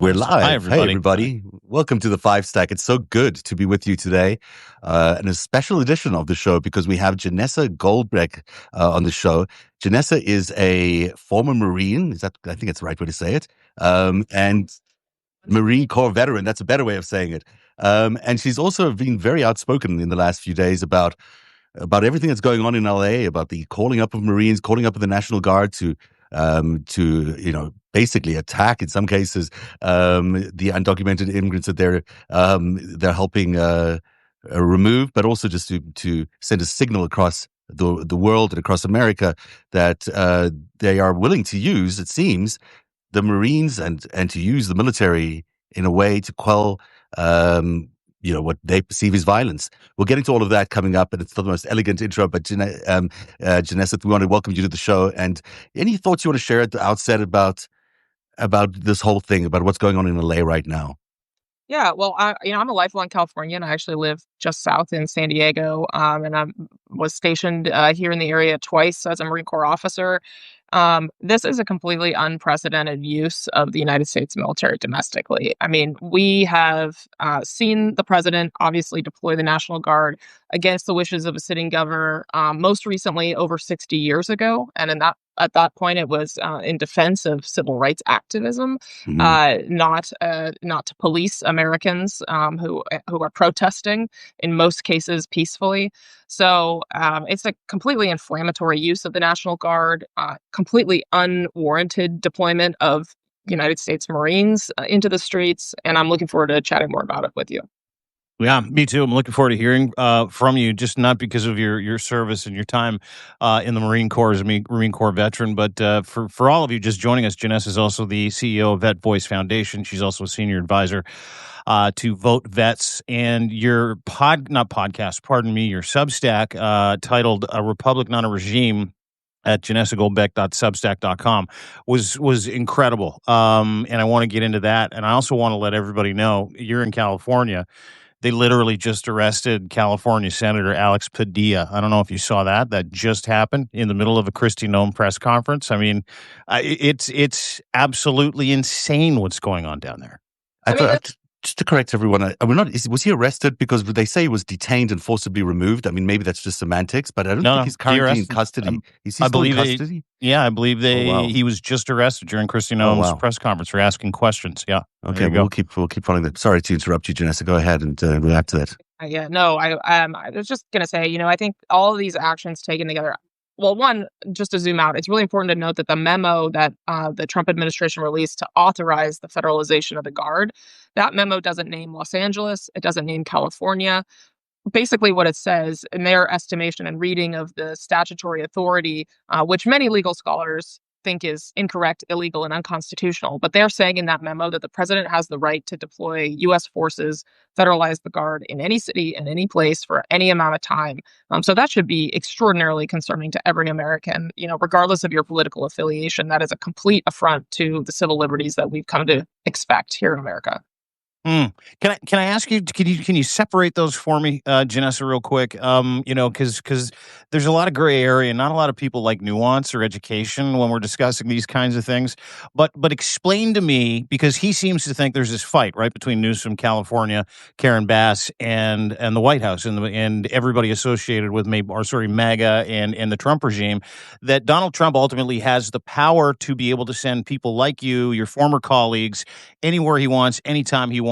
We're Awesome. Hi, live. Hey, everybody. everybody. Welcome to the FiveStack. It's so good to be with you today. And a special edition of the show because we have Janessa Goldbeck on the show. Janessa is a former Marine. I think it's the right way to say it. And Marine Corps veteran. That's a better way of saying it. And she's also been very outspoken in the last few days about everything that's going on in LA, about the calling up of Marines, calling up of the National Guard to basically attack in some cases the undocumented immigrants that they're helping remove, but also just to send a signal across the world and across America that they are willing to use, it seems, the Marines and to use the military in a way to quell what they perceive as violence. We'll get into all of that coming up, and it's not the most elegant intro, but Janessa, we want to welcome you to the show. And any thoughts you want to share at the outset about this whole thing, about what's going on in LA right now? Yeah, well, I'm a lifelong Californian. I actually live just south in San Diego, and I was stationed here in the area twice as a Marine Corps officer. This is a completely unprecedented use of the United States military domestically. I mean, we have seen the president obviously deploy the National Guard against the wishes of a sitting governor, most recently over 60 years ago, and at that point, it was in defense of civil rights activism, not to police Americans who are protesting, in most cases peacefully. So it's a completely inflammatory use of the National Guard, completely unwarranted deployment of United States Marines into the streets, and I'm looking forward to chatting more about it with you. Yeah, me too. I'm looking forward to hearing from you, just not because of your service and your time in the Marine Corps as a Marine Corps veteran, but for all of you just joining us. Janessa is also the CEO of Vet Voice Foundation. She's also a senior advisor to Vote Vets, and your your Substack titled "A Republic, Not a Regime" at janessagoldbeck.substack.com was incredible. And I want to get into that. And I also want to let everybody know you're in California. They literally just arrested California Senator Alex Padilla. I don't know if you saw that. That just happened in the middle of a Kristi Noem press conference. I mean, it's absolutely insane what's going on down there. Just to correct everyone, was he arrested because they say he was detained and forcibly removed? I mean, maybe that's just semantics, but I don't think he's currently in custody. Is he still in custody? I believe he was just arrested during Kristi Noem's press conference for asking questions. Yeah. Okay, we'll keep following that. Sorry to interrupt you, Janessa. Go ahead and react to that. I was just going to say, I think all of these actions taken together. Well, one, just to zoom out, it's really important to note that the memo that the Trump administration released to authorize the federalization of the Guard, that memo doesn't name Los Angeles. It doesn't name California. Basically, what it says, in their estimation and reading of the statutory authority, which many legal scholars think is incorrect, illegal, and unconstitutional. But they're saying in that memo that the president has the right to deploy U.S. forces, federalize the Guard in any city, in any place, for any amount of time. So that should be extraordinarily concerning to every American, regardless of your political affiliation. That is a complete affront to the civil liberties that we've come to expect here in America. Can I ask you? Can you separate those for me, Janessa, real quick? Because there's a lot of gray area. Not a lot of people like nuance or education when we're discussing these kinds of things. But explain to me, because he seems to think there's this fight right between Newsom, California, Karen Bass, and the White House and everybody associated with MAGA and the Trump regime. That Donald Trump ultimately has the power to be able to send people like you, your former colleagues, anywhere he wants, anytime he wants,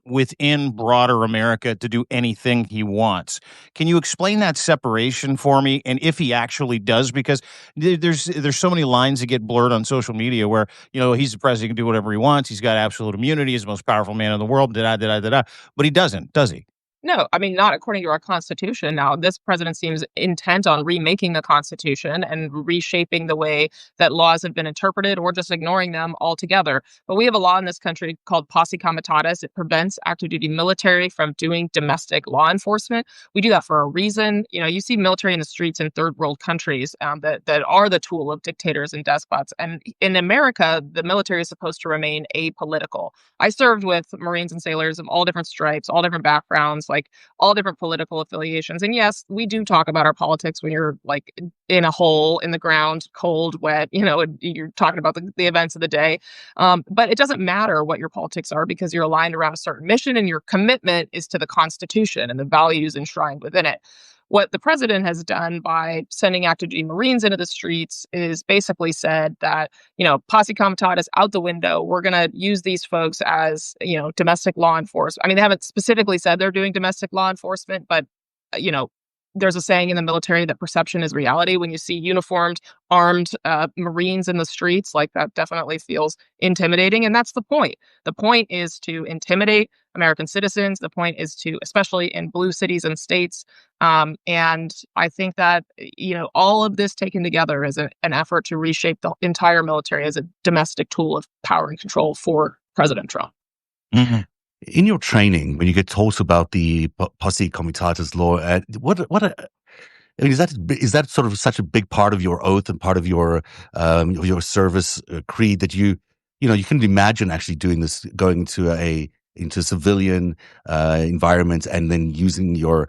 within broader America, to do anything he wants. Can you explain that separation for me? And if he actually does, because there's so many lines that get blurred on social media where, he's the president, he can do whatever he wants. He's got absolute immunity. He's the most powerful man in the world. But he doesn't, does he? No, I mean, not according to our Constitution. Now, this president seems intent on remaking the Constitution and reshaping the way that laws have been interpreted, or just ignoring them altogether. But we have a law in this country called posse comitatus. It prevents active duty military from doing domestic law enforcement. We do that for a reason. You see military in the streets in third world countries that are the tool of dictators and despots. And in America, the military is supposed to remain apolitical. I served with Marines and sailors of all different stripes, all different backgrounds, like all different political affiliations. And yes, we do talk about our politics when you're like in a hole in the ground, cold, wet, and you're talking about the events of the day. But it doesn't matter what your politics are because you're aligned around a certain mission and your commitment is to the Constitution and the values enshrined within it. What the president has done by sending active duty Marines into the streets is basically said that, posse comitatus out the window. We're going to use these folks as, domestic law enforcement. I mean, they haven't specifically said they're doing domestic law enforcement, but, there's a saying in the military that perception is reality. When you see uniformed, armed Marines in the streets, like that definitely feels intimidating. And that's the point. The point is to intimidate American citizens. The point is to, especially in blue cities and states. And I think that, all of this taken together is an effort to reshape the entire military as a domestic tool of power and control for President Trump. Mm-hmm. In your training, when you get taught about the posse comitatus law, is that sort of such a big part of your oath and part of your service creed that you couldn't imagine actually doing this, going into civilian environment and then using your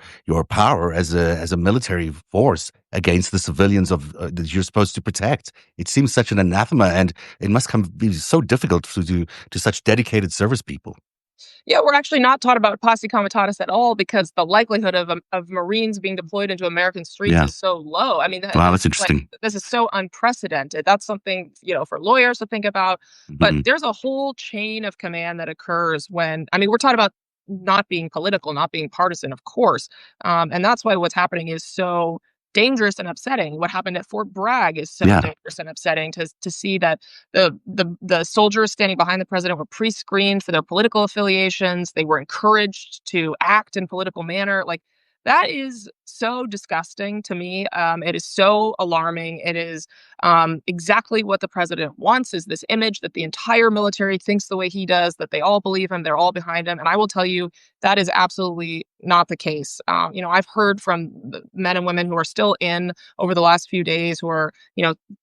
power as a military force against the civilians that you're supposed to protect? It seems such an anathema, and it must be so difficult to such dedicated service people. Yeah, we're actually not taught about posse comitatus at all because the likelihood of Marines being deployed into American streets is so low. I mean, wow, that's interesting. This is so unprecedented. That's something, for lawyers to think about. But there's a whole chain of command that occurs when, we're talking about not being political, not being partisan, of course. And that's why what's happening is so dangerous and upsetting. What happened at Fort Bragg is so dangerous and upsetting to see that the soldiers standing behind the president were pre-screened for their political affiliations. They were encouraged to act in political manner. Like, that is so disgusting to me. It is so alarming. It is exactly what the president wants, is this image that the entire military thinks the way he does, that they all believe him, they're all behind him. And I will tell you, that is absolutely not the case. I've heard from the men and women who are still in over the last few days who are,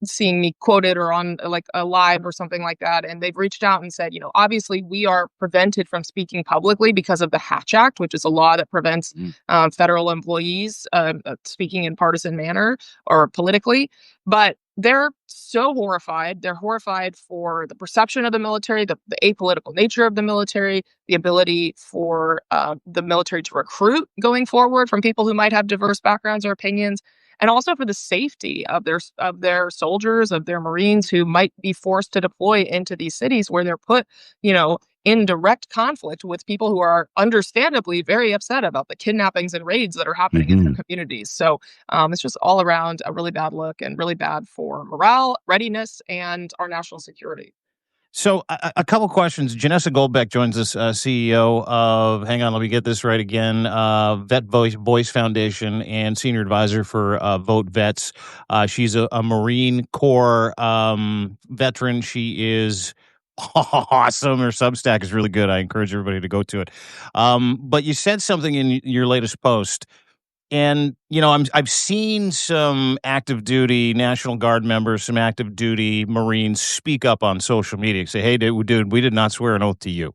seeing me quoted or on like a live or something like that. And they've reached out and said, obviously we are prevented from speaking publicly because of the Hatch Act, which is a law that prevents federal employees speaking in partisan manner or politically. But they're so horrified. They're horrified for the perception of the military, the apolitical nature of the military, the ability for the military to recruit going forward from people who might have diverse backgrounds or opinions, and also for the safety of their soldiers, of their Marines who might be forced to deploy into these cities where they're put, in direct conflict with people who are understandably very upset about the kidnappings and raids that are happening in their communities. So it's just all around a really bad look and really bad for morale, readiness, and our national security. So a couple questions. Janessa Goldbeck joins us, CEO of, hang on, let me get this right again, Vet Voice Foundation and senior advisor for Vote Vets. She's a Marine Corps veteran. She is awesome. Her Substack is really good. I encourage everybody to go to it. But you said something in your latest post. And, I've seen some active duty National Guard members, some active duty Marines speak up on social media, say, hey, dude, we did not swear an oath to you.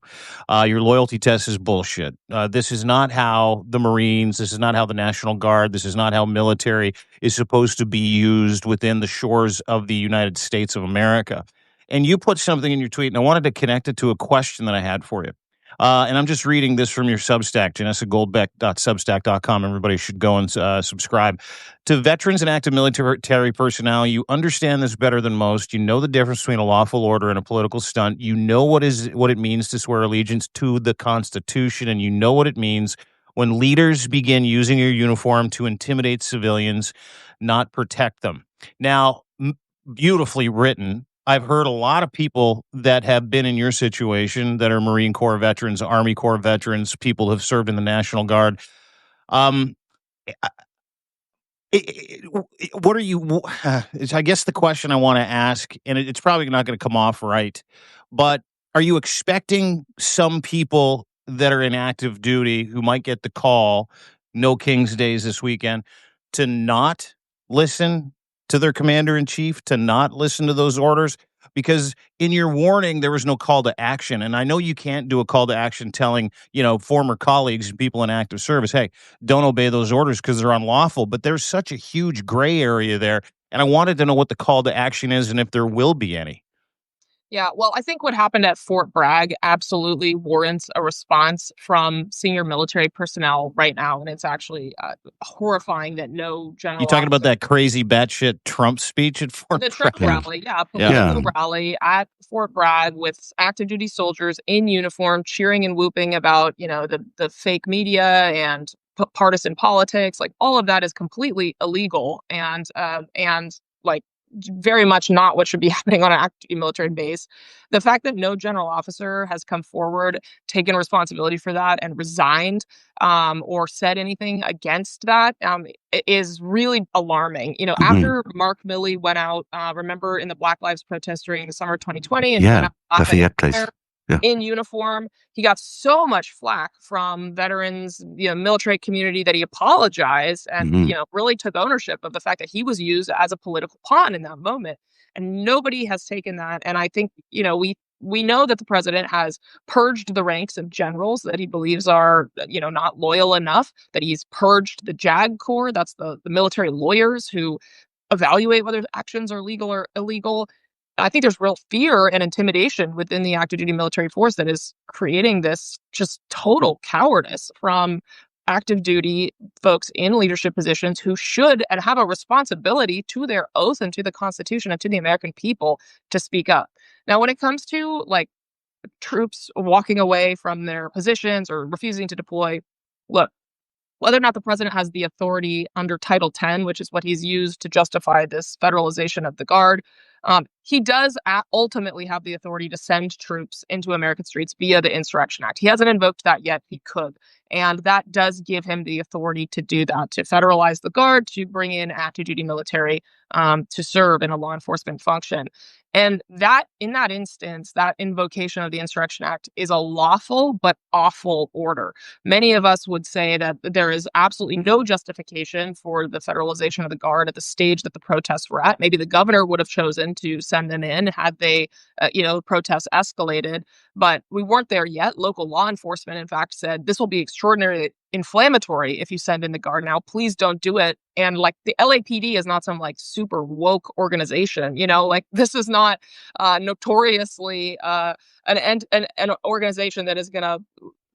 Your loyalty test is bullshit. This is not how the Marines, this is not how the National Guard, this is not how military is supposed to be used within the shores of the United States of America. And you put something in your tweet, and I wanted to connect it to a question that I had for you. And I'm just reading this from your Substack, janessagoldbeck.substack.com. Everybody should go and subscribe. To veterans and active military personnel, you understand this better than most. You know the difference between a lawful order and a political stunt. You know what it means to swear allegiance to the Constitution, and you know what it means when leaders begin using your uniform to intimidate civilians, not protect them. Now, beautifully written. I've heard a lot of people that have been in your situation that are Marine Corps veterans, Army Corps veterans, people who have served in the National Guard. What are you? I guess the question I want to ask, and it's probably not going to come off right, but are you expecting some people that are in active duty who might get the call, no King's Days this weekend, to not listen to their commander in chief, to not listen to those orders? because in your warning there was no call to action. And I know you can't do a call to action telling, former colleagues and people in active service, hey, don't obey those orders because they're unlawful. But there's such a huge gray area there. And I wanted to know what the call to action is and if there will be any. Yeah, well, I think what happened at Fort Bragg absolutely warrants a response from senior military personnel right now, and it's actually horrifying that no You general talking about officer— that crazy batshit Trump speech at Fort the Trump Bragg? rally, yeah, Yeah. political rally at Fort Bragg with active duty soldiers in uniform cheering and whooping about, the fake media and partisan politics. Like, all of that is completely illegal and like very much not what should be happening on an active duty military base. The fact that no general officer has come forward, taken responsibility for that, and resigned, or said anything against that, is really alarming. After Mark Milley went out, remember, in the Black Lives protest during the summer of 2020, and he went out Lafayette Place. Yeah. in uniform. He got so much flack from veterans, military community, that he apologized and, really took ownership of the fact that he was used as a political pawn in that moment. And nobody has taken that. And I think, we know that the president has purged the ranks of generals that he believes are, not loyal enough, that he's purged the JAG Corps. That's the military lawyers who evaluate whether actions are legal or illegal. I think there's real fear and intimidation within the active duty military force that is creating this just total cowardice from active duty folks in leadership positions who should and have a responsibility to their oath and to the Constitution and to the American people to speak up. Now, when it comes to like troops walking away from their positions or refusing to deploy, look, whether or not the president has the authority under Title 10, which is what he's used to justify this federalization of the Guard, he does ultimately have the authority to send troops into American streets via the Insurrection Act. He hasn't invoked that yet. He could. And that does give him the authority to do that, to federalize the Guard, to bring in active duty military to serve in a law enforcement function. And that, in that instance, that invocation of the Insurrection Act is a lawful but awful order. Many of us would say that there is absolutely no justification for the federalization of the Guard at the stage that the protests were at. Maybe the governor would have chosen to send them in had they, protests escalated. But we weren't there yet. Local law enforcement, in fact, said this will be extraordinarily inflammatory if you send in the Guard now. Please don't do it. And like, the LAPD is not some like super woke organization. This is not notoriously an organization that is going to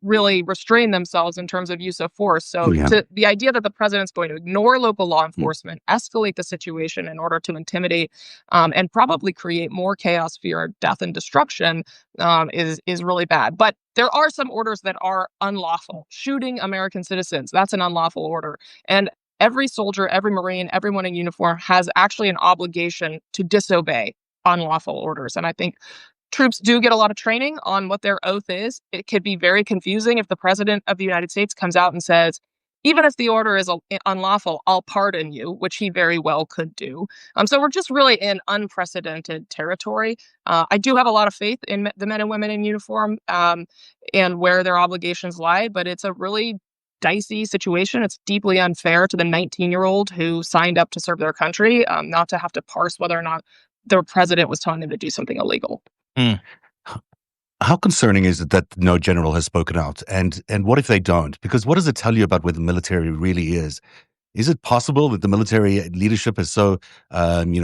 really restrain themselves in terms of use of force. So the idea that the president's going to ignore local law enforcement, escalate the situation in order to intimidate and probably create more chaos, fear, death, and destruction is really bad. But there are some orders that are unlawful. Shooting American citizens, that's an unlawful order. And every soldier, every Marine, everyone in uniform has actually an obligation to disobey unlawful orders. And I think troops do get a lot of training on what their oath is. It could be very confusing if the president of the United States comes out and says, even if the order is unlawful, I'll pardon you, which he very well could do. So we're just really in unprecedented territory. I do have a lot of faith in the men and women in uniform and where their obligations lie, but it's a really dicey situation. It's deeply unfair to the 19-year-old who signed up to serve their country, not to have to parse whether or not the president was telling them to do something illegal. How concerning is it that no general has spoken out? And what if they don't? Because what does it tell you about where the military really is? Is it possible that the military leadership is so,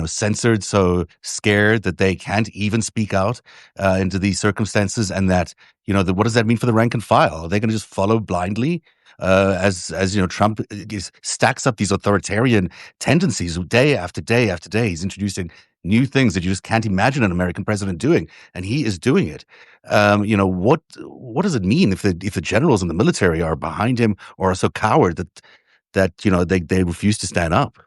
censored, so scared that they can't even speak out into these circumstances? And that, what does that mean for the rank and file? Are they going to just follow blindly as Trump stacks up these authoritarian tendencies day after day after day? He's introducing new things that you just can't imagine an American president doing, and he is doing it. What does it mean if the generals in the military are behind him or are so coward that they refuse to stand up?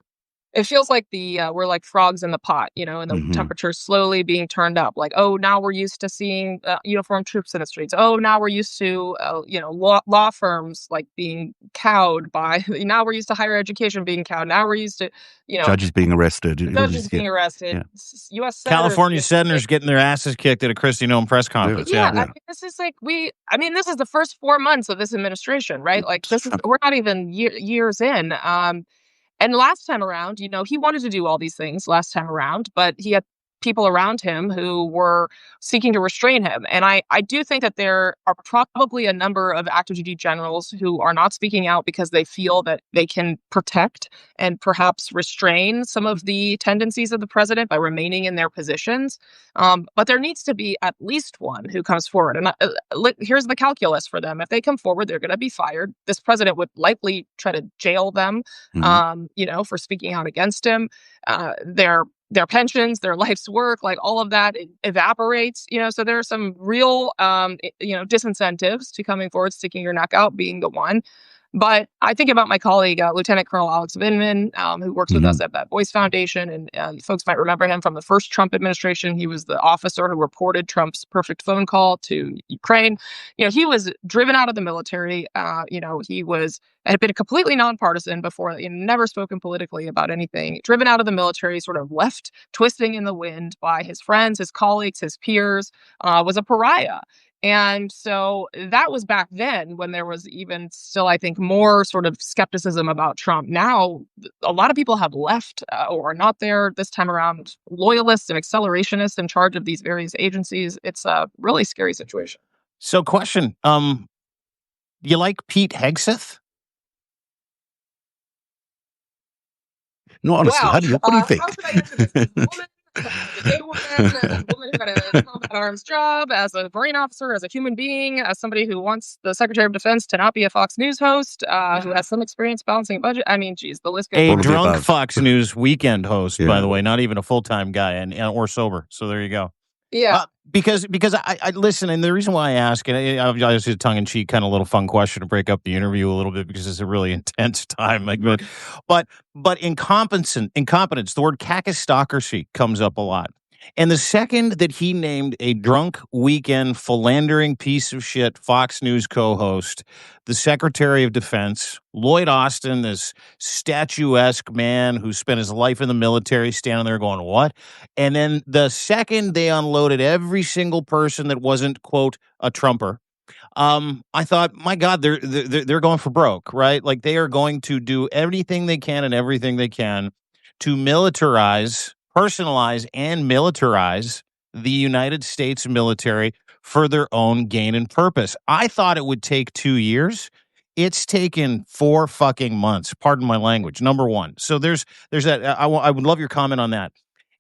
It feels like we're like frogs in the pot, and the temperature's slowly being turned up. Like, oh, now we're used to seeing uniformed troops in the streets. Oh, now we're used to, law firms like being cowed by. Now we're used to higher education being cowed. Now we're used to, judges being arrested. Judges being arrested. Yeah. U.S. senators, California senators getting their asses kicked at a Kristi Noem press conference. Yeah. I mean, this is this is the first 4 months of this administration, right? Like, we're not even years in. And last time around, he wanted to do all these things last time around, but he had people around him who were seeking to restrain him. And I do think that there are probably a number of active duty generals who are not speaking out because they feel that they can protect and perhaps restrain some of the tendencies of the president by remaining in their positions. But there needs to be at least one who comes forward. And here's the calculus for them. If they come forward, they're going to be fired. This president would likely try to jail them, for speaking out against him. Their pensions, their life's work, like all of that evaporates, so there are some real, disincentives to coming forward, sticking your neck out, being the one. But I think about my colleague, Lieutenant Colonel Alex Vindman, who works with us at that Voice Foundation. And folks might remember him from the first Trump administration. He was the officer who reported Trump's perfect phone call to Ukraine. He was driven out of the military. He had been completely nonpartisan before, never spoken politically about anything, driven out of the military, sort of left twisting in the wind by his friends, his colleagues, his peers, was a pariah. And so that was back then when there was even still, I think, more sort of skepticism about Trump. Now, a lot of people have left or are not there this time around, loyalists and accelerationists in charge of these various agencies. It's a really scary situation. So question, you like Pete Hegseth? No, honestly, Wow. what do you think? How should I answer this? As a woman, as a gay woman, as a woman who had a combat arms job, as a Marine officer, as a human being, as somebody who wants the Secretary of Defense to not be a Fox News host, who has some experience balancing a budget. I mean, geez, the list goes on. A drunk Fox News weekend host, by the way, not even a full-time guy or sober. So there you go. Yeah. Because I listen, and the reason why I ask, and obviously a tongue-in-cheek kind of little fun question to break up the interview a little bit because it's a really intense time. But incompetence, the word kakistocracy comes up a lot. And the second that he named a drunk weekend philandering piece of shit Fox News co-host, the Secretary of Defense, Lloyd Austin, this statuesque man who spent his life in the military, standing there going, what? And then the second they unloaded every single person that wasn't, quote, a Trumper, I thought, my God, they're going for broke, right? Like they are going to do everything they can and everything they can to militarize, personalize, and militarize the United States military for their own gain and purpose. I thought it would take 2 years. It's taken 4 fucking months. Pardon my language. Number one. So there's that. I would love your comment on that.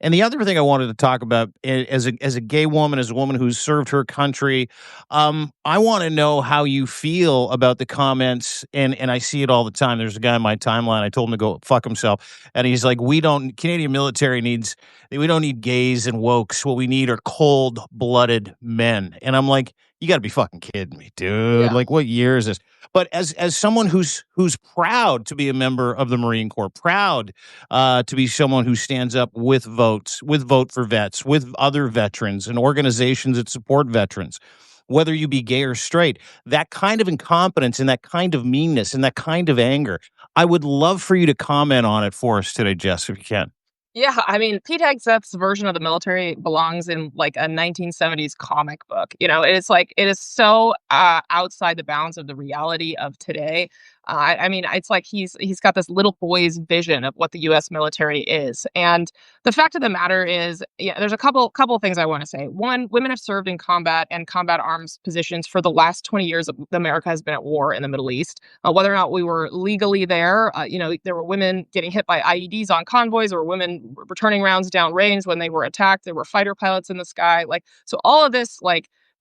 And the other thing I wanted to talk about as a gay woman, as a woman who's served her country, I want to know how you feel about the comments, and I see it all the time. There's a guy in my timeline, I told him to go fuck himself, and he's like, Canadian military we don't need gays and wokes. What we need are cold-blooded men. And I'm like, you got to be fucking kidding me, dude. Yeah. Like, what year is this? But as someone who's proud to be a member of the Marine Corps, proud to be someone who stands up with Vote for Vets, with other veterans and organizations that support veterans, whether you be gay or straight, that kind of incompetence and that kind of meanness and that kind of anger, I would love for you to comment on it for us today, Jess, if you can. Yeah, I mean, Pete Hegseth's version of the military belongs in like a 1970s comic book. It's like it is so outside the bounds of the reality of today. I mean, it's like he's got this little boy's vision of what the U.S. military is, and the fact of the matter is, there's a couple of things I want to say. One, women have served in combat and combat arms positions for the last 20 years. America has been at war in the Middle East. Whether or not we were legally there, there were women getting hit by IEDs on convoys, or women returning rounds downrange when they were attacked. There were fighter pilots in the sky. So all of this,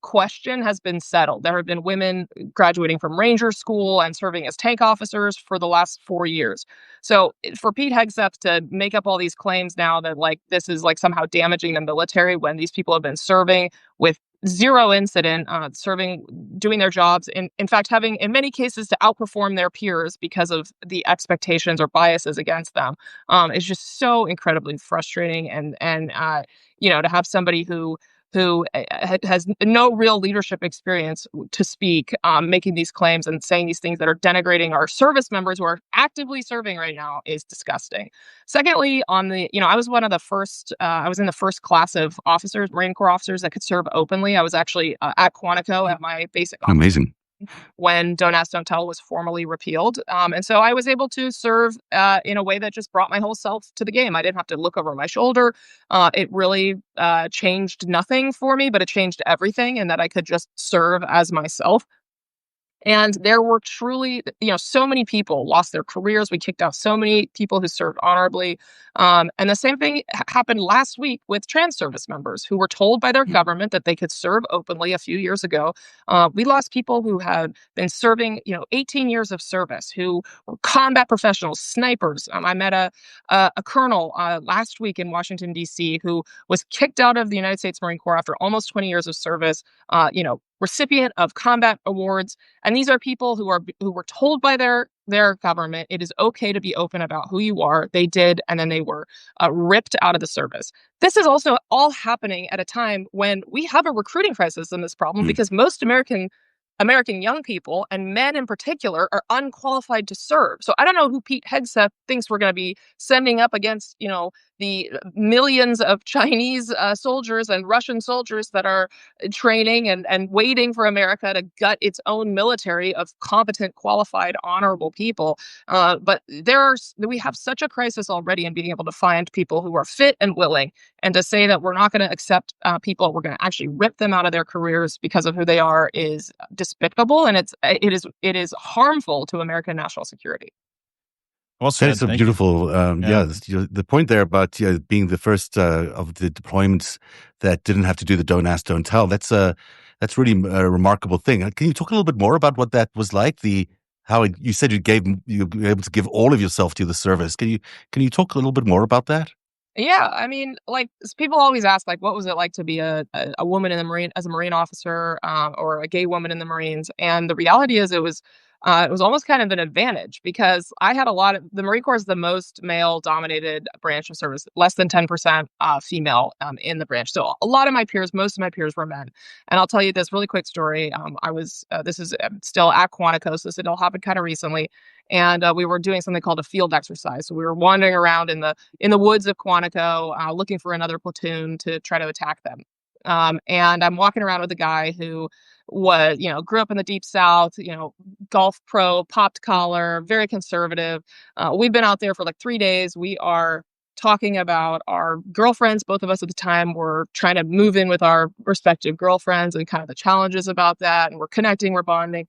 question has been settled. There have been women graduating from Ranger School and serving as tank officers for the last 4 years. So for Pete Hegseth to make up all these claims now that this is somehow damaging the military when these people have been serving with zero incident, doing their jobs, in fact, having in many cases to outperform their peers because of the expectations or biases against them, is just so incredibly frustrating. And to have somebody who has no real leadership experience to speak, making these claims and saying these things that are denigrating our service members who are actively serving right now is disgusting. Secondly, I was one of the first, I was in the first class of officers, Marine Corps officers that could serve openly. I was actually at Quantico at my basic officer. Amazing. when Don't Ask, Don't Tell was formally repealed. And so I was able to serve in a way that just brought my whole self to the game. I didn't have to look over my shoulder. It really changed nothing for me, but it changed everything, and that I could just serve as myself. And there were truly, so many people lost their careers. We kicked out so many people who served honorably. And the same thing happened last week with trans service members who were told by their government that they could serve openly a few years ago. We lost people who had been serving, 18 years of service, who were combat professionals, snipers. I met a colonel last week in Washington, D.C., who was kicked out of the United States Marine Corps after almost 20 years of service, recipient of combat awards. And these are people who were told by their government it is okay to be open about who you are. They did, and then they were ripped out of the service. This is also all happening at a time when we have a recruiting crisis in this problem, because most American young people, and men in particular, are unqualified to serve. So I don't know who Pete Hegseth thinks we're going to be sending up against, the millions of Chinese soldiers and Russian soldiers that are training and waiting for America to gut its own military of competent, qualified, honorable people. But we have such a crisis already in being able to find people who are fit and willing, and to say that we're not going to accept people, we're going to actually rip them out of their careers because of who they are, is despicable, and it is harmful to American national security. Well said. That's a Thank beautiful, Yeah. the point there about being the first of the deployments that didn't have to do the Don't Ask, Don't Tell. That's really a remarkable thing. Can you talk a little bit more about what that was like? You said you were able to give all of yourself to the service. Can you talk a little bit more about that? Yeah, I mean, people always ask, what was it like to be a woman in the Marine, as a Marine officer, or a gay woman in the Marines? And the reality is, it was almost kind of an advantage, because I had the Marine Corps is the most male-dominated branch of service, less than 10% female in the branch. So most of my peers were men. And I'll tell you this really quick story. This is still at Quantico, so it all happened kind of recently. And we were doing something called a field exercise. So we were wandering around in the woods of Quantico, looking for another platoon to try to attack them. And I'm walking around with a guy who was, grew up in the Deep South, golf pro, popped collar, very conservative. We've been out there for 3 days. We are talking about our girlfriends. Both of us at the time were trying to move in with our respective girlfriends, and kind of the challenges about that. And we're connecting, we're bonding.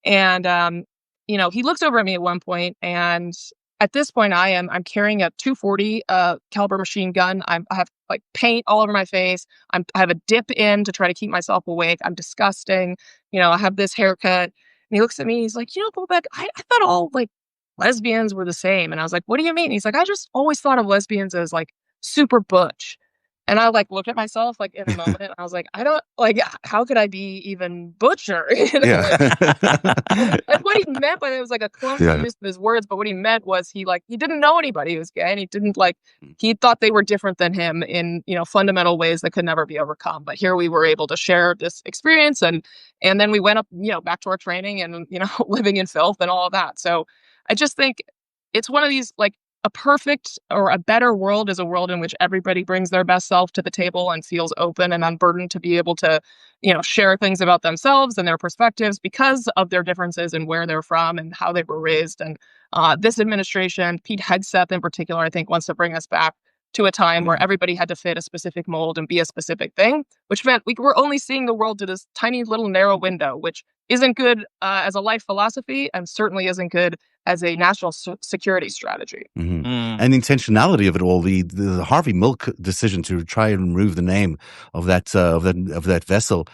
And, he looks over at me at one point, and at this point I'm carrying a 240 caliber machine gun. I have paint all over my face. I have a dip in to try to keep myself awake. I'm disgusting. I have this haircut. And he looks at me, he's like, Goldbeck, I thought all lesbians were the same. And I was like, what do you mean? He's like, I just always thought of lesbians as super butch. And I looked at myself in a moment. And I was like, I don't how could I be even butcher? Yeah. And what he meant by it was a clumsy use of his words, but what he meant was he didn't know anybody who was gay, and he didn't he thought they were different than him in fundamental ways that could never be overcome. But here we were able to share this experience, and then we went up back to our training, and living in filth and all of that. So I just think it's one of these a perfect or a better world is a world in which everybody brings their best self to the table and feels open and unburdened to be able to, share things about themselves and their perspectives because of their differences and where they're from and how they were raised. And this administration, Pete Hegseth in particular, I think wants to bring us back to a time where everybody had to fit a specific mold and be a specific thing, which meant we were only seeing the world through this tiny little narrow window, which isn't good as a life philosophy, and certainly isn't good as a national security strategy. Mm-hmm. And the intentionality of it all, the Harvey Milk decision to try and remove the name of that vessel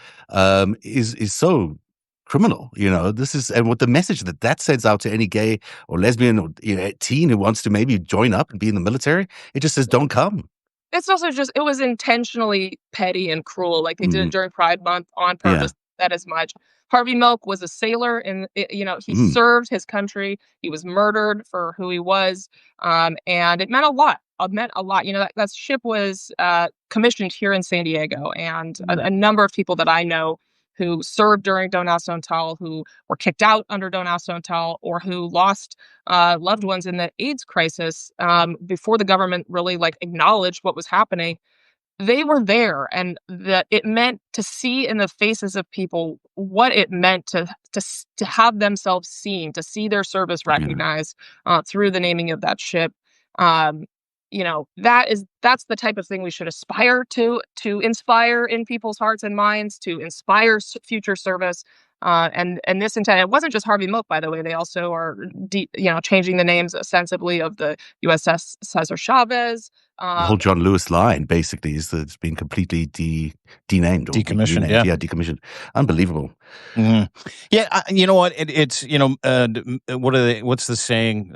is so criminal. This is, and what the message that sends out to any gay or lesbian or teen who wants to maybe join up and be in the military, it just says don't come. It's also it was intentionally petty and cruel. They did it during Pride Month on purpose. That as much. Harvey Milk was a sailor, and he served his country. He was murdered for who he was, and it meant a lot. It meant a lot. That ship was commissioned here in San Diego, and a number of people that I know who served during Don't Ask, Don't Tell, who were kicked out under Don't Ask, Don't Tell, or who lost loved ones in the AIDS crisis before the government really acknowledged what was happening. they were there, and that it meant to see in the faces of people what it meant to have themselves seen, to see their service Yeah. recognized through the naming of that ship. Um, that's the type of thing we should aspire to inspire in people's hearts and minds, to inspire future service. And this intent, it wasn't just Harvey Milk, by the way. They also are, changing the names ostensibly of the USS Cesar Chavez. The whole John Lewis line basically it's been completely denamed or Decommissioned, renamed. Yeah, decommissioned. Unbelievable. Mhm. Yeah, you know what? It's what's the saying?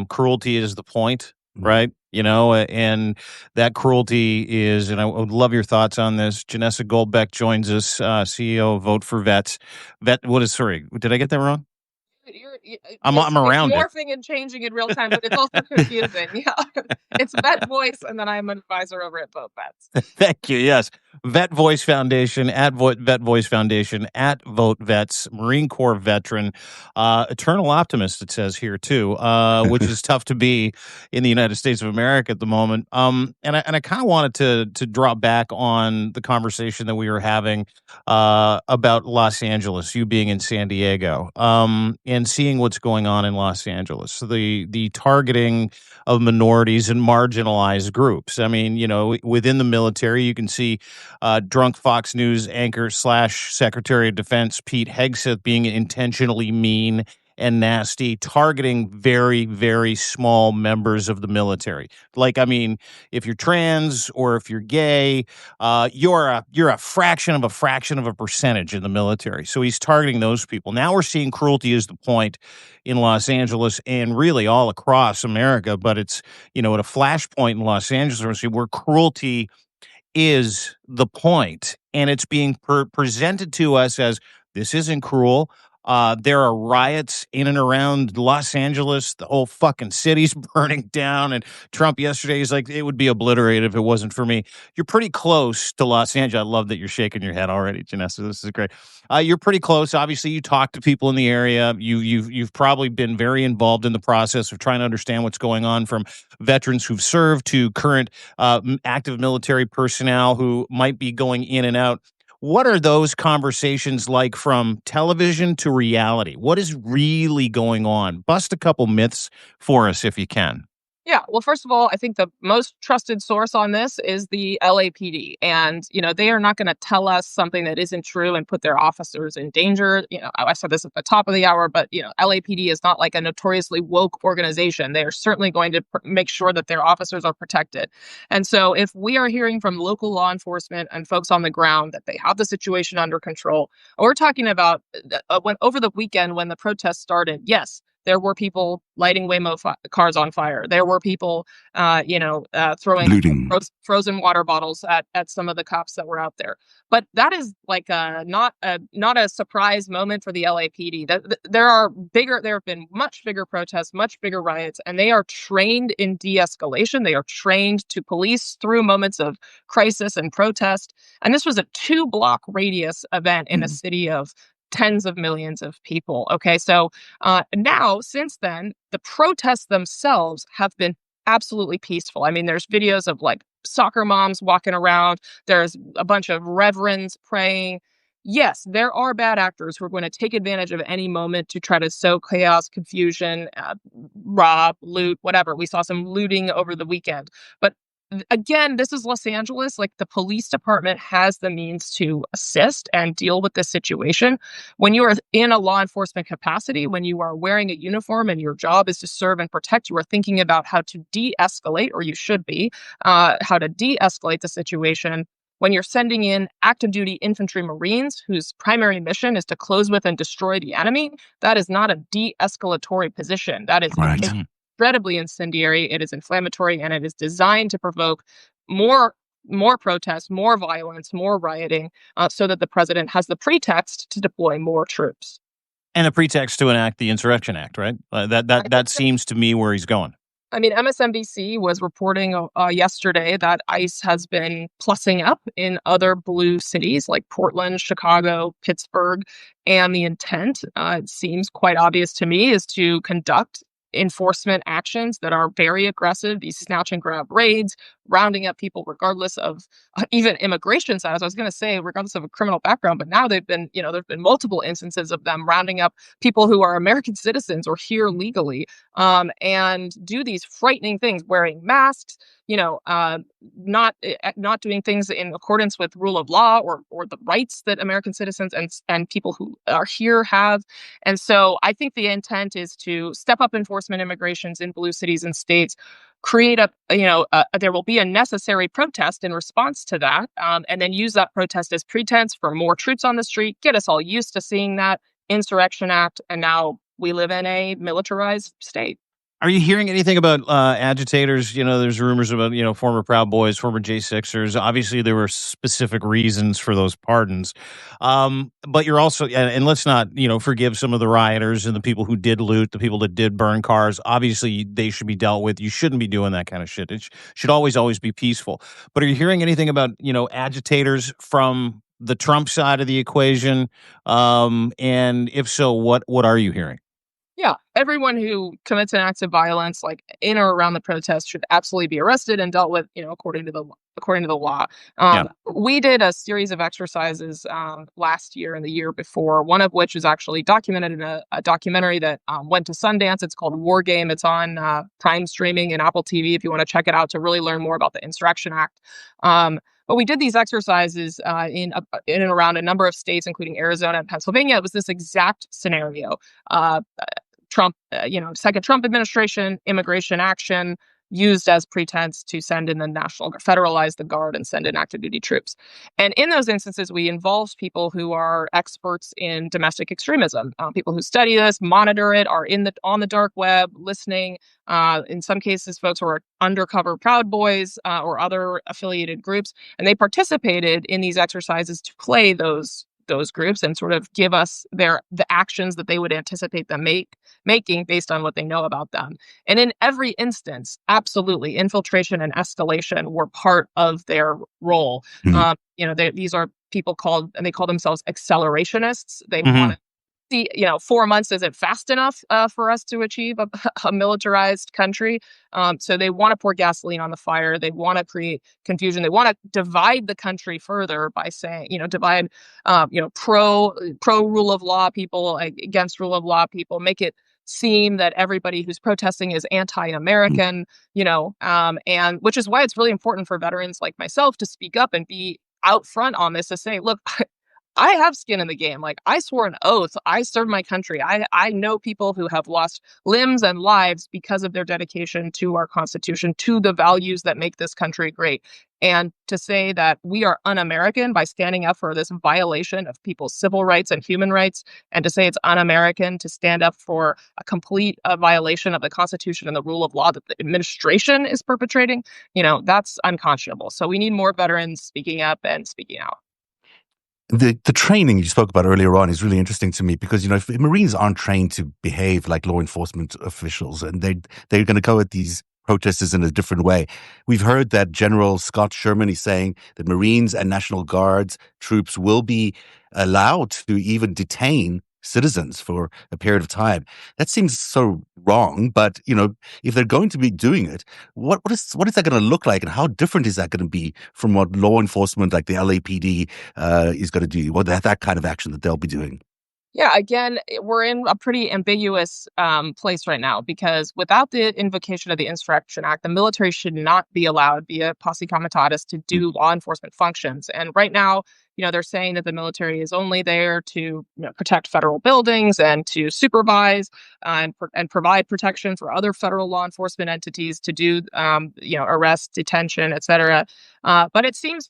Cruelty is the point, right? And that cruelty is, and I would love your thoughts on this. Janessa Goldbeck joins us, CEO of Vote for Vets. Sorry, did I get that wrong? I'm around it's it. morphing and changing in real time, but it's also confusing. Yeah, it's Vet Voice, and then I'm an advisor over at Vote Vets. Thank you. Yes, Vet Voice Foundation at Vet Voice Foundation at Vote Vets, Marine Corps veteran, eternal optimist. It says here too, which is tough to be in the United States of America at the moment. And I kind of wanted to draw back on the conversation that we were having about Los Angeles, you being in San Diego, and seeing what's going on in Los Angeles. So the targeting of minorities and marginalized groups. I mean, within the military, you can see drunk Fox News anchor / Secretary of Defense Pete Hegseth being intentionally mean and nasty, targeting very, very small members of the military. Like, I mean, if you're trans or if you're gay, you're a fraction of a percentage in the military. So he's targeting those people. Now we're seeing cruelty is the point in Los Angeles and really all across America, but it's, at a flashpoint in Los Angeles where cruelty is the point, and it's being presented to us as this isn't cruel. There are riots in and around Los Angeles. The whole fucking city's burning down. And Trump yesterday is like, it would be obliterated if it wasn't for me. You're pretty close to Los Angeles. I love that you're shaking your head already, Janessa. This is great. You're pretty close. Obviously, you talk to people in the area. You've probably been very involved in the process of trying to understand what's going on, from veterans who've served to current active military personnel who might be going in and out. What are those conversations like from television to reality? What is really going on? Bust a couple myths for us if you can. Yeah, well, first of all, I think the most trusted source on this is the LAPD. And, they are not going to tell us something that isn't true and put their officers in danger. I said this at the top of the hour, but, LAPD is not like a notoriously woke organization. They are certainly going to make sure that their officers are protected. And so if we are hearing from local law enforcement and folks on the ground that they have the situation under control, we're talking about when over the weekend when the protests started, yes, there were people lighting Waymo cars on fire. There were people, throwing frozen water bottles at some of the cops that were out there. But that is like not a surprise moment for the LAPD. There have been much bigger protests, much bigger riots, and they are trained in de-escalation. They are trained to police through moments of crisis and protest. And this was a 2-block radius event in a city of tens of millions of people. Okay, so now, since then, the protests themselves have been absolutely peaceful. I mean, there's videos of like soccer moms walking around. There's a bunch of reverends praying. Yes, there are bad actors who are going to take advantage of any moment to try to sow chaos, confusion, rob, loot, whatever. We saw some looting over the weekend. But again, this is Los Angeles. Like, the police department has the means to assist and deal with this situation. When you are in a law enforcement capacity, when you are wearing a uniform and your job is to serve and protect, you are thinking about how to de-escalate, or you should be, how to de-escalate the situation. When you're sending in active duty infantry Marines whose primary mission is to close with and destroy the enemy, that is not a de-escalatory position. That is incredibly incendiary, it is inflammatory, and it is designed to provoke more protests, more violence, more rioting, so that the president has the pretext to deploy more troops. And a pretext to enact the Insurrection Act, right? That seems to me where he's going. I mean, MSNBC was reporting yesterday that ICE has been plussing up in other blue cities like Portland, Chicago, Pittsburgh, and the intent, it seems quite obvious to me, is to conduct enforcement actions that are very aggressive, these snatch and grab raids, rounding up people regardless of even immigration status. I was going to say regardless of a criminal background, but now there've been multiple instances of them rounding up people who are American citizens or here legally, and do these frightening things, wearing masks, not doing things in accordance with rule of law or the rights that American citizens and people who are here have. And so I think the intent is to step up enforcement immigrations in blue cities and states, create there will be a necessary protest in response to that, and then use that protest as pretense for more troops on the street, get us all used to seeing that insurrection act, and now we live in a militarized state. Are you hearing anything about agitators? There's rumors about, former Proud Boys, former J6ers. Obviously, there were specific reasons for those pardons. But you're also, and let's not, forgive some of the rioters and the people who did loot, the people that did burn cars. Obviously, they should be dealt with. You shouldn't be doing that kind of shit. It should always be peaceful. But are you hearing anything about, agitators from the Trump side of the equation? And if so, what are you hearing? Yeah, everyone who commits an act of violence, like in or around the protest, should absolutely be arrested and dealt with, according to the law. Yeah. We did a series of exercises last year and the year before. One of which is actually documented in a documentary that went to Sundance. It's called War Game. It's on Prime streaming and Apple TV if you want to check it out to really learn more about the Insurrection Act. But we did these exercises in and around a number of states, including Arizona and Pennsylvania. It was this exact scenario. Trump, second Trump administration, immigration action used as pretense to send in the federalize the guard and send in active duty troops. And in those instances, we involved people who are experts in domestic extremism, people who study this, monitor it, are on the dark web, listening. In some cases, folks who are undercover Proud Boys or other affiliated groups, and they participated in these exercises to play those groups and sort of give us the actions that they would anticipate them making based on what they know about them. And in every instance, absolutely, infiltration and escalation were part of their role. Mhm. These are people they call themselves accelerationists. They Mhm. want to see, 4 months isn't fast enough for us to achieve a militarized country. So they want to pour gasoline on the fire. They want to create confusion. They want to divide the country further by saying, divide, pro rule of law people against rule of law people, make it seem that everybody who's protesting is anti-American, and which is why it's really important for veterans like myself to speak up and be out front on this, to say, look, I have skin in the game. Like, I swore an oath. I served my country. I know people who have lost limbs and lives because of their dedication to our Constitution, to the values that make this country great. And to say that we are un-American by standing up for this violation of people's civil rights and human rights, and to say it's un-American to stand up for a complete violation of the Constitution and the rule of law that the administration is perpetrating, that's unconscionable. So we need more veterans speaking up and speaking out. The training you spoke about earlier on is really interesting to me because, if Marines aren't trained to behave like law enforcement officials, and they're going to go at these protesters in a different way. We've heard that General Scott Sherman is saying that Marines and National Guards troops will be allowed to even detain citizens for a period of time. That seems so wrong, but if they're going to be doing it, what is that going to look like, and how different is that going to be from what law enforcement like the LAPD is going to do, or that kind of action that they'll be doing? Yeah, again, we're in a pretty ambiguous place right now, because without the invocation of the Insurrection Act, the military should not be allowed via posse comitatus to do law enforcement functions. And right now, they're saying that the military is only there to protect federal buildings and to supervise and provide protection for other federal law enforcement entities to do arrest, detention, etc. But it seems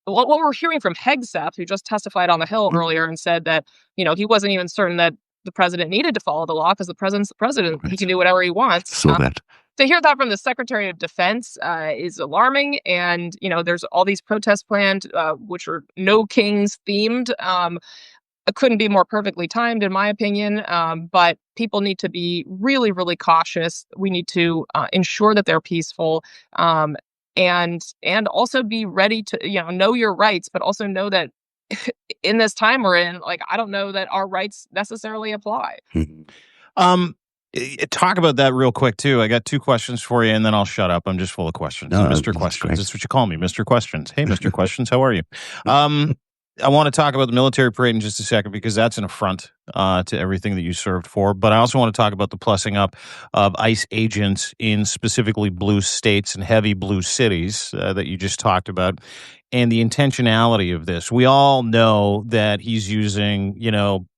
what we're hearing from Hegseth, who just testified on the Hill earlier and said that, he wasn't even certain that the president needed to follow the law because the president's the president. Right. He can do whatever he wants. So that. To hear that from the Secretary of Defense is alarming. And, there's all these protests planned, which are No Kings themed. It couldn't be more perfectly timed, in my opinion. But people need to be really, really cautious. We need to ensure that they're peaceful. And also be ready to, know your rights, but also know that in this time we're in, I don't know that our rights necessarily apply. Mhm. Talk about that real quick, too. I got 2 questions for you, and then I'll shut up. I'm just full of questions. No, Mr. that's Questions. great. That's what you call me, Mr. Questions. Hey, Mr. Questions, how are you? I want to talk about the military parade in just a second because that's an affront to everything that you served for. But I also want to talk about the plussing up of ICE agents in specifically blue states and heavy blue cities that you just talked about, and the intentionality of this. We all know that he's using,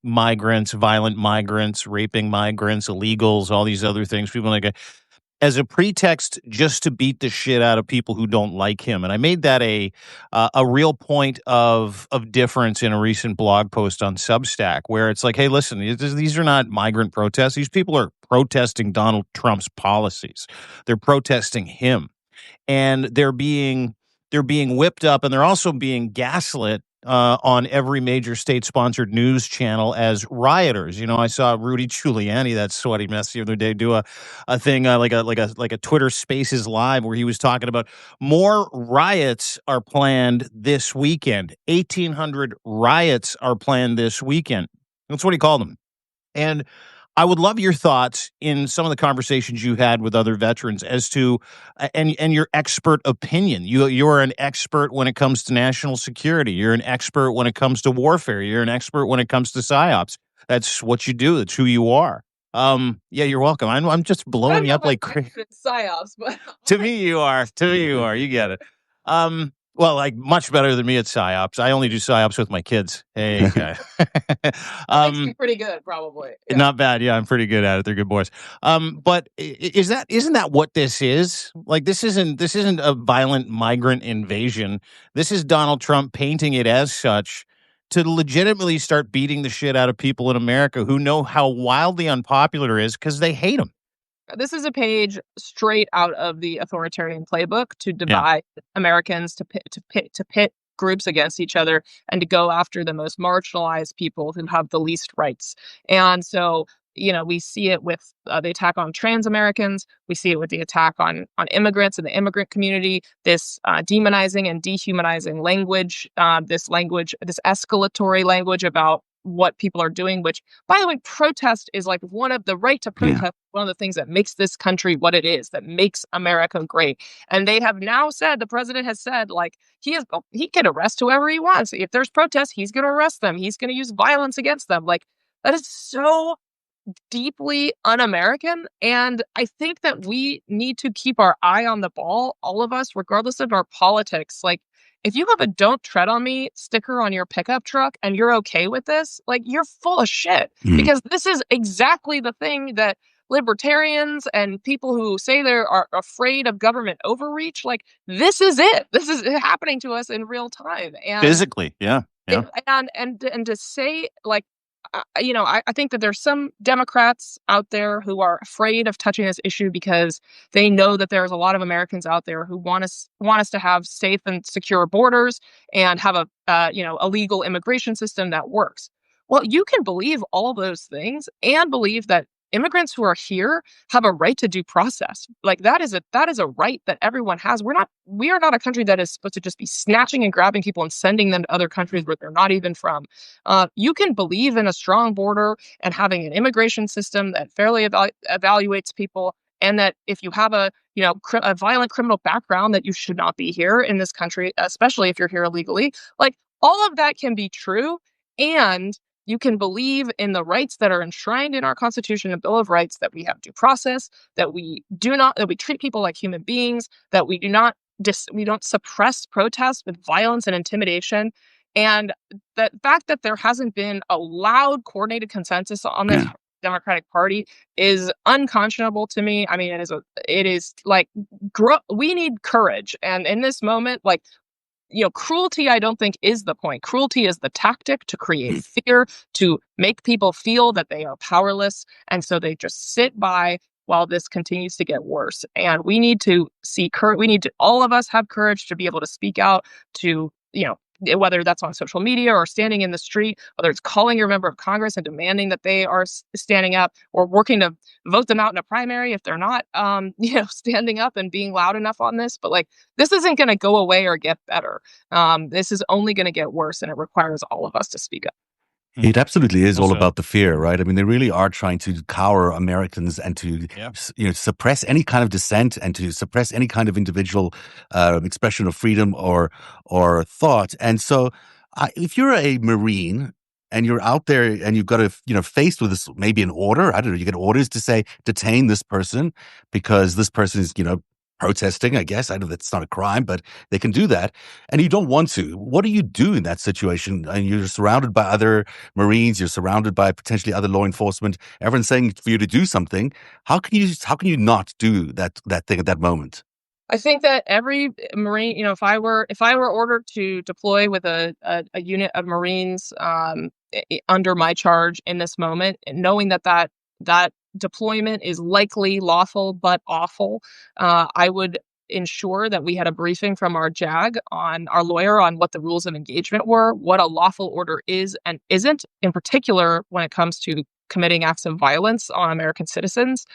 migrants, violent migrants, raping migrants, illegals, all these other things. People like as a pretext just to beat the shit out of people who don't like him. And I made that a real point of difference in a recent blog post on Substack, where it's like, hey, listen, these are not migrant protests. These people are protesting Donald Trump's policies. They're protesting him, and they're being whipped up, and they're also being gaslit on every major state-sponsored news channel as rioters. I saw Rudy Giuliani, that sweaty mess, the other day, do a thing like a Twitter Spaces live where he was talking about more riots are planned this weekend. 1,800 riots are planned this weekend. That's what he called them. And I would love your thoughts in some of the conversations you had with other veterans as to and your expert opinion. You're an expert when it comes to national security. You're an expert when it comes to warfare. You're an expert when it comes to psyops. That's what you do. That's who you are. Yeah, you're welcome. I'm just blowing you up like crazy. Psyops, but To me, you are. To me, you are. You get it. Well, like much better than me at psyops. I only do psyops with my kids. Hey, guy. makes me pretty good, probably. Yeah. Not bad. Yeah, I'm pretty good at it. They're good boys. But isn't that what this is? Like this isn't a violent migrant invasion. This is Donald Trump painting it as such to legitimately start beating the shit out of people in America who know how wildly unpopular it is because they hate him. This is a page straight out of the Authoritarian Playbook to divide Americans, to pit groups against each other, and to go after the most marginalized people who have the least rights. And so, we see it with the attack on trans Americans. We see it with the attack on immigrants and the immigrant community. This demonizing and dehumanizing language, this escalatory language about what people are doing, which, by the way, protest is like the right to protest, one of the things that makes this country what it is, that makes America great. And they have now said, the president has said, like, he can arrest whoever he wants. If there's protests, he's going to arrest them. He's going to use violence against them. Like, that is so deeply un-American. And I think that we need to keep our eye on the ball, all of us, regardless of our politics. Like, if you have a "Don't Tread on Me" sticker on your pickup truck and you're okay with this, like, you're full of shit. Because this is exactly the thing that libertarians and people who say they are afraid of government overreach, like, this is it. This is happening to us in real time. And physically, yeah. And to say, like, I think that there's some Democrats out there who are afraid of touching this issue because they know that there's a lot of Americans out there who want us to have safe and secure borders and have a legal immigration system that works. Well, you can believe all those things and believe that immigrants who are here have a right to due process. Like, that is a right that everyone has. We are not a country that is supposed to just be snatching and grabbing people and sending them to other countries where they're not even from. You can believe in a strong border and having an immigration system that fairly evaluates people, and that if you have a violent criminal background, that you should not be here in this country, especially if you're here illegally. Like, all of that can be true, and you can believe in the rights that are enshrined in our Constitution and Bill of Rights, that we have due process, that we treat people like human beings, that we don't suppress protests with violence and intimidation. And the fact that there hasn't been a loud, coordinated consensus on this Democratic Party is unconscionable to me. I mean, it is like, we need courage. And in this moment, like, cruelty, I don't think, is the point. Cruelty is the tactic to create fear, to make people feel that they are powerless. And so they just sit by while this continues to get worse. And we need to see courage. We need to, all of us, have courage to be able to speak out, to, whether that's on social media or standing in the street, whether it's calling your member of Congress and demanding that they are standing up, or working to vote them out in a primary if they're not, standing up and being loud enough on this. But, like, this isn't going to go away or get better. This is only going to get worse, and it requires all of us to speak up. It absolutely is all Also, about the fear, right? I mean, they really are trying to cower Americans and to, yeah. suppress any kind of dissent and to suppress any kind of individual expression of freedom or thought. And so, if you're a Marine and you're out there and you've got to, faced with this, maybe an order, I don't know, you get orders to say detain this person because this person is, protesting. I guess I know that's not a crime, but they can do that, and you don't want to. What do you do in that situation? And you're surrounded by other Marines, you're surrounded by potentially other law enforcement. Everyone's saying for you to do something. How can you not do that thing at that moment? I think that every Marine, if I were ordered to deploy with a unit of Marines under my charge in this moment, and knowing that deployment is likely lawful but awful, I would ensure that we had a briefing from our JAG on our lawyer on what the rules of engagement were, what a lawful order is and isn't, in particular when it comes to committing acts of violence on American citizens,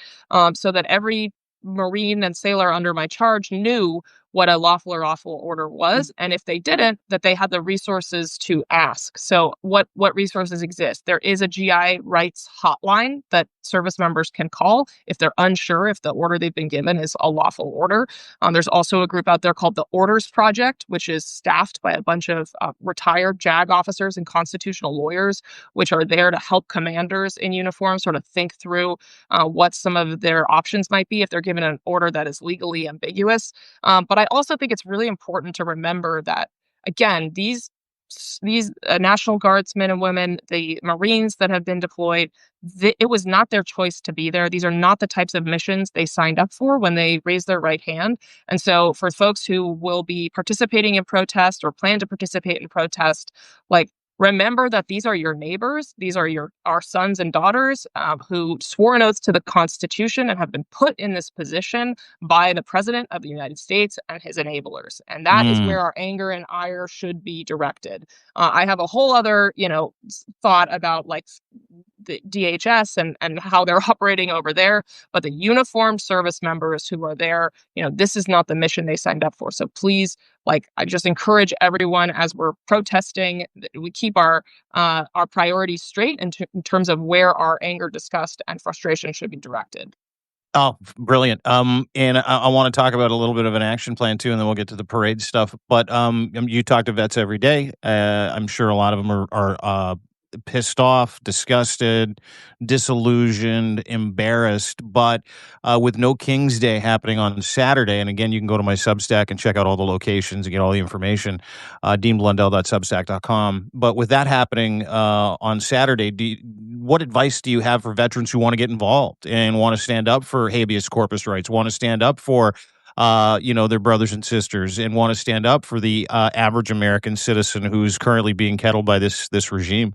so that every Marine and sailor under my charge knew what a lawful or awful order was, and if they didn't, that they had the resources to ask. So what resources exist? There is a GI rights hotline that service members can call if they're unsure if the order they've been given is a lawful order. There's also a group out there called the Orders Project, which is staffed by a bunch of retired JAG officers and constitutional lawyers, which are there to help commanders in uniform sort of think through what some of their options might be if they're given an order that is legally ambiguous. But I also think it's really important to remember that, again, these National Guardsmen and women, the Marines that have been deployed, it was not their choice to be there. These are not the types of missions they signed up for when they raised their right hand. And so for folks who will be participating in protest or plan to participate in protest, like, remember that these are your neighbors. These are our sons and daughters who swore an oath to the Constitution and have been put in this position by the President of the United States and his enablers. And that is Mm. where our anger and ire should be directed. I have a whole other, thought about like the DHS and how they're operating over there, but the uniformed service members who are there, this is not the mission they signed up for. So please, I just encourage everyone as we're protesting, that we keep our priorities straight in terms of where our anger, disgust, and frustration should be directed. Oh, brilliant. And I want to talk about a little bit of an action plan too, and then we'll get to the parade stuff. But you talk to vets every day. I'm sure a lot of them are pissed off, disgusted, disillusioned, embarrassed. But with No King's Day happening on Saturday, and again, you can go to my Substack and check out all the locations and get all the information, deanblundell.substack.com. But with that happening on Saturday, what advice do you have for veterans who want to get involved and want to stand up for habeas corpus rights, want to stand up for their brothers and sisters, and want to stand up for the average American citizen who's currently being kettled by this regime?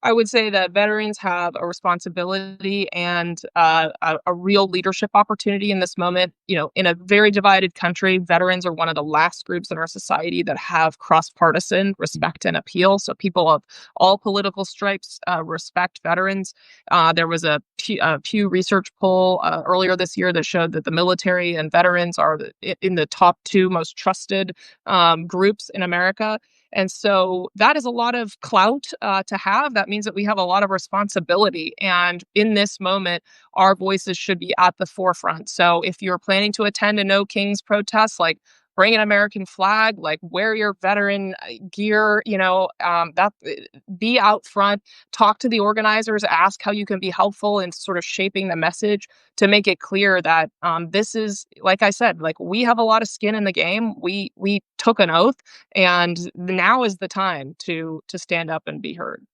I would say that veterans have a responsibility and a real leadership opportunity in this moment. In a very divided country, veterans are one of the last groups in our society that have cross-partisan respect and appeal. So people of all political stripes respect veterans. There was a Pew Research poll earlier this year that showed that the military and veterans are in the top two most trusted groups in America. And so that is a lot of clout to have. That means that we have a lot of responsibility. And in this moment, our voices should be at the forefront. So if you're planning to attend a No Kings protest, bring an American flag, wear your veteran gear, be out front, talk to the organizers, ask how you can be helpful in sort of shaping the message to make it clear that this is, like I said, we have a lot of skin in the game. We took an oath, and now is the time to stand up and be heard.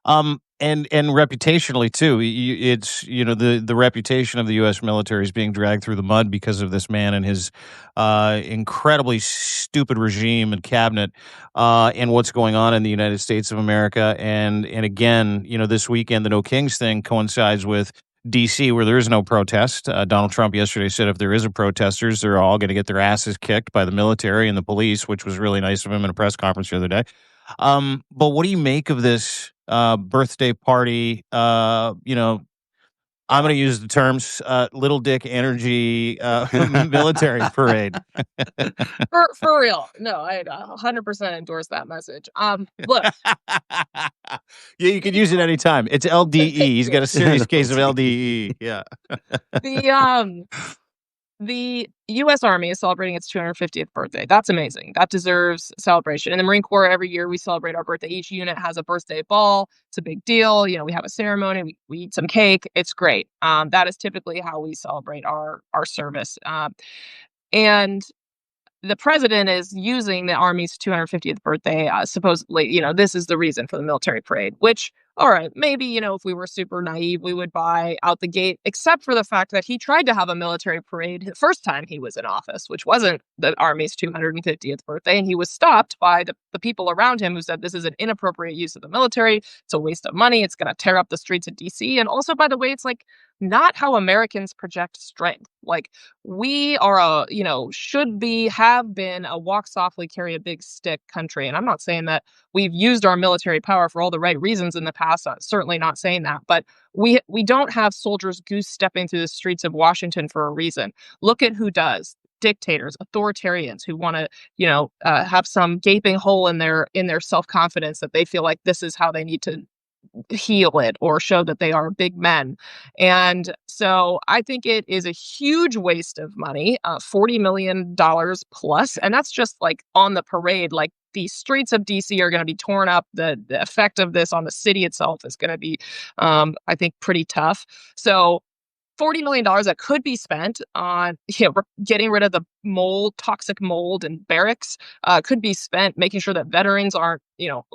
And reputationally too, it's the reputation of the U.S. military is being dragged through the mud because of this man and his incredibly stupid regime and cabinet, and what's going on in the United States of America. And again, this weekend, the No Kings thing coincides with D.C., where there is no protest. Donald Trump yesterday said if there is a protesters, they're all going to get their asses kicked by the military and the police, which was really nice of him in a press conference the other day. But what do you make of this birthday party? I'm going to use the terms little dick energy military parade. For real. No, I 100% endorse that message. Look. Yeah, you can use it anytime. It's LDE. He's got a serious case of LDE. Yeah. The U.S. Army is celebrating its 250th birthday. That's amazing. That deserves celebration. In the Marine Corps, every year we celebrate our birthday. Each unit has a birthday ball. It's a big deal. We have a ceremony. We eat some cake. It's great. That is typically how we celebrate our service. And the president is using the Army's 250th birthday. Supposedly, this is the reason for the military parade, which, all right, maybe, if we were super naive, we would buy out the gate, except for the fact that he tried to have a military parade the first time he was in office, which wasn't the Army's 250th birthday. And he was stopped by the people around him who said this is an inappropriate use of the military. It's a waste of money. It's going to tear up the streets of DC. And also, by the way, it's like not how Americans project strength. Like, we are have been a walk softly, carry a big stick country. And I'm not saying that we've used our military power for all the right reasons in the past. I'm certainly not saying that. But we don't have soldiers goose stepping through the streets of Washington for a reason. Look at who does. Dictators, authoritarians who want to, have some gaping hole in their self-confidence that they feel like this is how they need to heal it or show that they are big men. And so I think it is a huge waste of money, $40 million plus. And that's just like on the parade. Like, the streets of DC are going to be torn up. The effect of this on the city itself is going to be, I think, pretty tough. So $40 million that could be spent on getting rid of the toxic mold in barracks, could be spent making sure that veterans aren't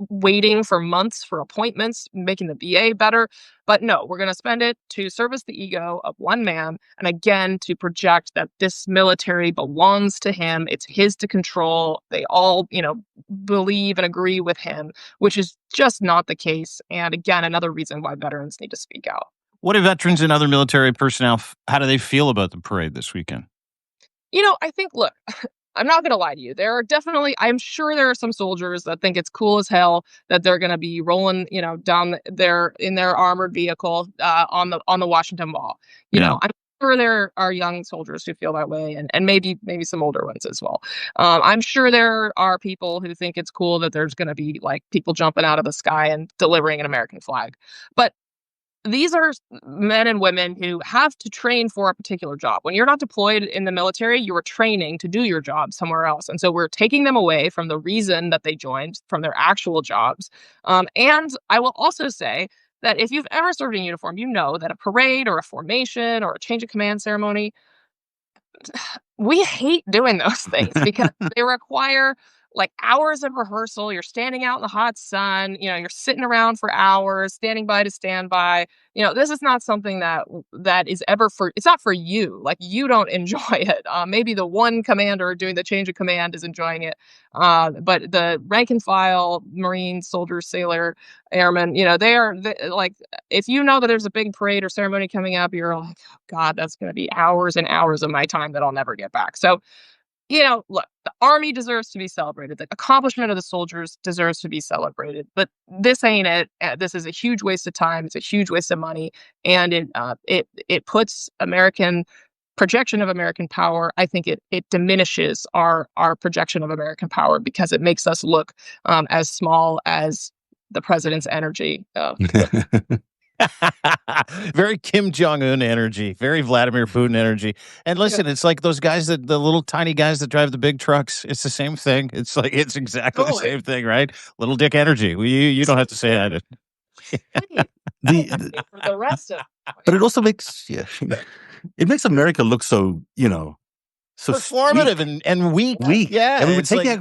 waiting for months for appointments, making the VA better. But no, we're going to spend it to service the ego of one man, and again to project that this military belongs to him. It's his to control. They all believe and agree with him, which is just not the case. And again, another reason why veterans need to speak out. What do veterans and other military personnel, how do they feel about the parade this weekend? I think, look, I'm not going to lie to you. I'm sure there are some soldiers that think it's cool as hell that they're going to be rolling, down there in their armored vehicle on the Washington Mall. I'm sure there are young soldiers who feel that way, and maybe some older ones as well. I'm sure there are people who think it's cool that there's going to be like people jumping out of the sky and delivering an American flag. But these are men and women who have to train for a particular job. When you're not deployed in the military, you are training to do your job somewhere else. And so we're taking them away from the reason that they joined, from their actual jobs. And I will also say that if you've ever served in uniform, you know that a parade or a formation or a change of command ceremony, we hate doing those things because they require like hours of rehearsal. You're standing out in the hot sun, you're sitting around for hours, standing by to stand by. This is not something that is ever it's not for you. Like, you don't enjoy it. Maybe the one commander doing the change of command is enjoying it. But the rank and file, Marine, soldier, sailor, airman, like, if you know that there's a big parade or ceremony coming up, you're like, oh, God, that's going to be hours and hours of my time that I'll never get back. So, look, the Army deserves to be celebrated. The accomplishment of the soldiers deserves to be celebrated. But this ain't it. This is a huge waste of time. It's a huge waste of money. And it puts projection of American power. I think it diminishes our projection of American power because it makes us look as small as the president's energy. Very Kim Jong-un energy, very Vladimir Putin energy. And listen, It's like those guys the little tiny guys that drive the big trucks. It's the same thing. It's like, it's exactly the same thing, right? Little dick energy. You don't have to say I did. For the rest of But it also makes it makes America look so so performative and weak. Yeah, I mean, we're taking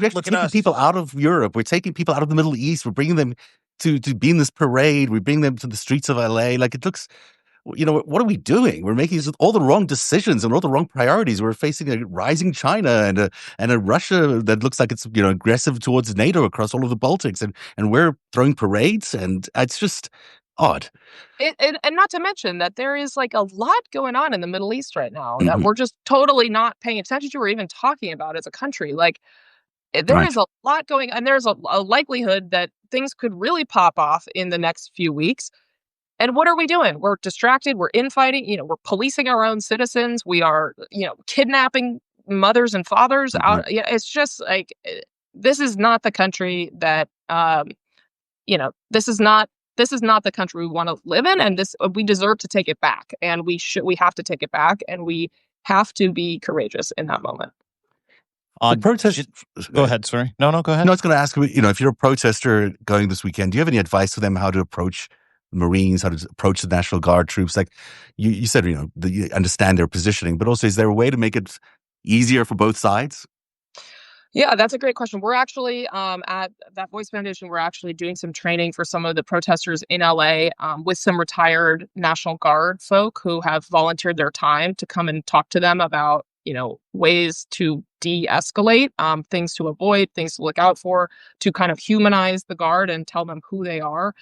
people out of Europe. We're taking people out of the Middle East. We're bringing them to be in this parade. We bring them to the streets of LA. Like, it looks, what are we doing? We're making all the wrong decisions and all the wrong priorities. We're facing a rising China and a Russia that looks like it's aggressive towards NATO across all of the Baltics, and we're throwing parades, and it's just odd. And not to mention that there is like a lot going on in the Middle East right now that we're just totally not paying attention to or even talking about as a country. Like, there is a lot going, and there's a likelihood that things could really pop off in the next few weeks. And what are we doing? We're distracted. We're infighting. We're policing our own citizens. We are, kidnapping mothers and fathers Mhm. out. Yeah, it's just like this is not the country that this is not the country we want to live in, and this we deserve to take it back, and we have to take it back, and we have to be courageous in that moment. The protest. Go ahead. Sorry. No, go ahead. No, I was going to ask, if you're a protester going this weekend, do you have any advice for them how to approach Marines, how to approach the National Guard troops? Like you said, you understand their positioning, but also is there a way to make it easier for both sides? Yeah, that's a great question. We're actually at that Voice Foundation. We're actually doing some training for some of the protesters in LA with some retired National Guard folk who have volunteered their time to come and talk to them about ways to de-escalate, things to avoid, things to look out for, to kind of humanize the Guard and tell them who they are,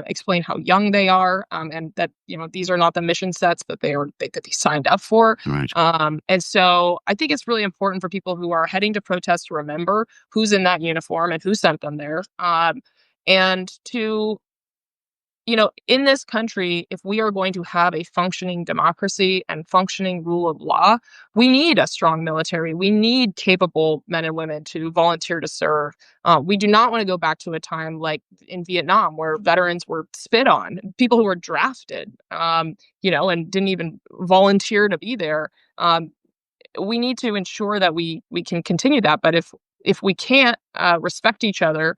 explain how young they are, and that these are not the mission sets that they signed up for. Right. And so I think it's really important for people who are heading to protest to remember who's in that uniform and who sent them there, and to in this country, if we are going to have a functioning democracy and functioning rule of law, we need a strong military. We need capable men and women to volunteer to serve. We do not want to go back to a time like in Vietnam where veterans were spit on, people who were drafted, and didn't even volunteer to be there. We need to ensure that we can continue that. But if we can't respect each other,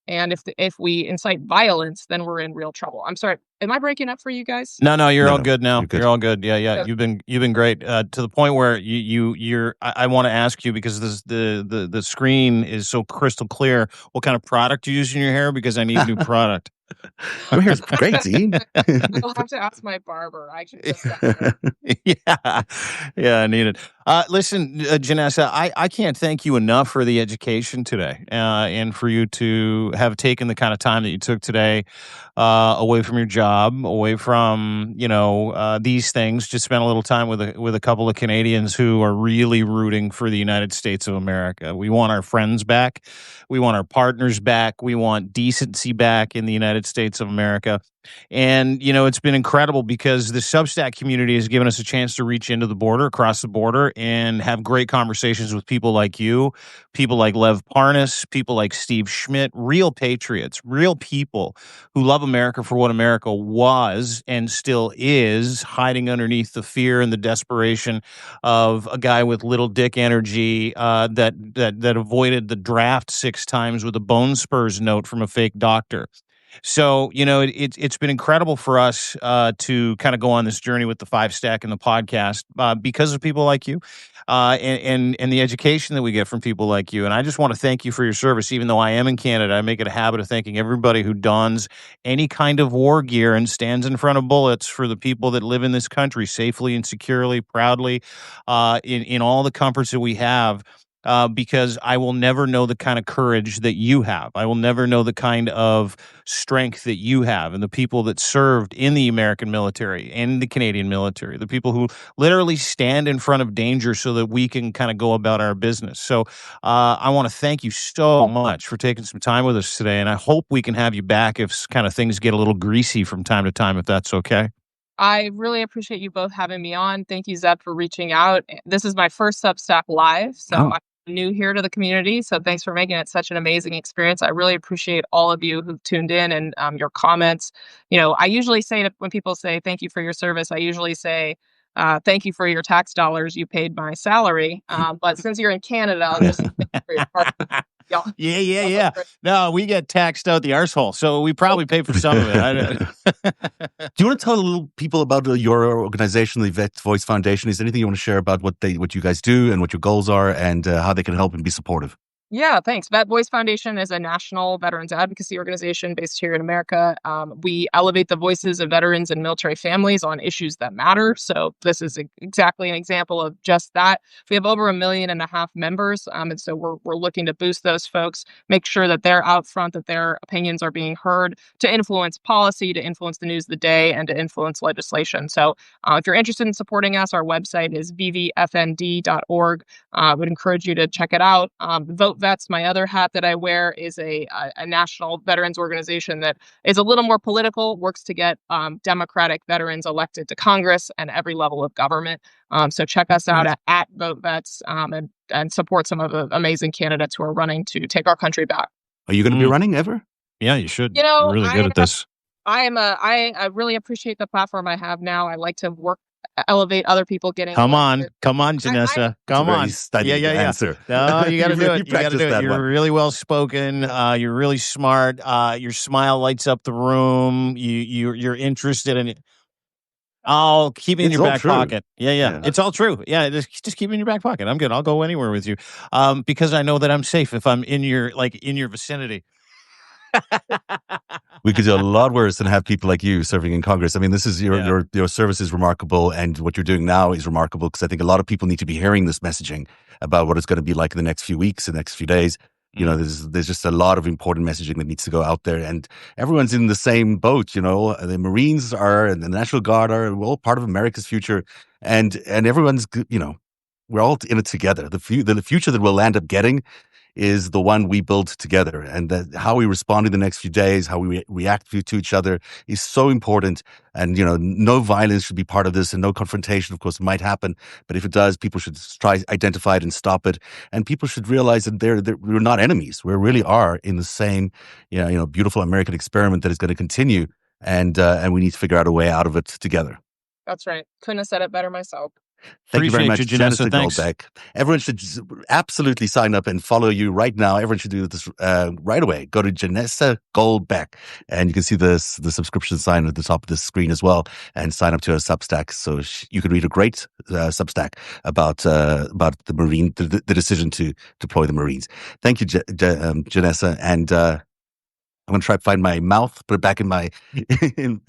and if we incite violence, then we're in real trouble. I'm sorry. Am I breaking up for you guys? No, you're all No, good now. you're good. You're all good. Yeah. Yeah. You've been great to the point where you're. I want to ask you because the screen is so crystal clear. What kind of product you use in your hair? Because I need new product. Your hair's great, Dean. I'll have to ask my barber. I actually just got Yeah, I need it. Listen, Janessa, I can't thank you enough for the education today, and for you to have taken the kind of time that you took today, away from your job, away from these things. Just spent a little time with a couple of Canadians who are really rooting for the United States of America. We want our friends back. We want our partners back. We want decency back in the United States of America. And, it's been incredible because the Substack community has given us a chance to reach into the border, across the border, and have great conversations with people like you, people like Lev Parnas, people like Steve Schmidt, real patriots, real people who love America for what America was and still is, hiding underneath the fear and the desperation of a guy with little dick energy that avoided the draft 6 times with a bone spurs note from a fake doctor. So, it's been incredible for us to kind of go on this journey with the FiveStack and the podcast because of people like you, and the education that we get from people like you. And I just want to thank you for your service. Even though I am in Canada, I make it a habit of thanking everybody who dons any kind of war gear and stands in front of bullets for the people that live in this country safely and securely, proudly, in all the comforts that we have. Because I will never know the kind of courage that you have. I will never know the kind of strength that you have, and the people that served in the American military and the Canadian military, the people who literally stand in front of danger so that we can kind of go about our business. So I want to thank you so much for taking some time with us today, and I hope we can have you back if kind of things get a little greasy from time to time, if that's okay. I really appreciate you both having me on. Thank you, Zeb, for reaching out. This is my first Substack live, so I'm new here to the community. So thanks for making it such an amazing experience. I really appreciate all of you who've tuned in and your comments. I usually say when people say thank you for your service, I usually say thank you for your tax dollars. You paid my salary. But since you're in Canada, I'll just thank you for your part. Yeah. No, we get taxed out the arsehole, so we probably pay for some of it. Do you want to tell a little people about your organization, the Vet Voice Foundation? Is there anything you want to share about what you guys do and what your goals are and how they can help and be supportive? Yeah, thanks. Vet Voice Foundation is a national veterans advocacy organization based here in America. We elevate the voices of veterans and military families on issues that matter. So this is exactly an example of just that. We have over 1.5 million members, and so we're looking to boost those folks, make sure that they're out front, that their opinions are being heard, to influence policy, to influence the news of the day, and to influence legislation. So if you're interested in supporting us, our website is vvfnd.org. I would encourage you to check it out. Vote Vets. My other hat that I wear is a national veterans organization that is a little more political, works to get Democratic veterans elected to Congress and every level of government. So check us out at Vote Vets and support some of the amazing candidates who are running to take our country back. Are you going to be running ever? Yeah, you should. You know, You're really good at this. I really appreciate the platform I have now. I like to elevate other people getting. Come on, Janessa. Come on. Yeah. Answer. No, you got to do it. You got to do it. You're really well spoken. You're really smart. Your smile lights up the room. You're interested in it. I'll keep it in your back pocket. Yeah. It's all true. Yeah, just keep it in your back pocket. I'm good. I'll go anywhere with you, because I know that I'm safe if I'm in your vicinity. We could do a lot worse than have people like you serving in Congress. I mean, this is your service is remarkable, and what you're doing now is remarkable, because I think a lot of people need to be hearing this messaging about what it's going to be like in the next few weeks, the next few days. You know, there's just a lot of important messaging that needs to go out there, and everyone's in the same boat. You know, the Marines are, and the National Guard are, all part of America's future, and everyone's, you know, we're all in it together. The future that we'll end up getting is the one we build together, and that how we respond in the next few days, how we react to each other is so important. And, you know, no violence should be part of this, and no confrontation, of course, might happen. But if it does, people should try identify it and stop it. And people should realize that we're not enemies. We really are in the same, beautiful American experiment that is going to continue. And we need to figure out a way out of it together. That's right. Couldn't have said it better myself. Thank you very much, Janessa Goldbeck. Everyone should absolutely sign up and follow you right now. Everyone should do this right away. Go to Janessa Goldbeck, and you can see the subscription sign at the top of the screen as well, and sign up to a Substack so you can read a great Substack about the decision to deploy the Marines. Thank you, Janessa, and I'm going to try to find my mouth, put it back in my in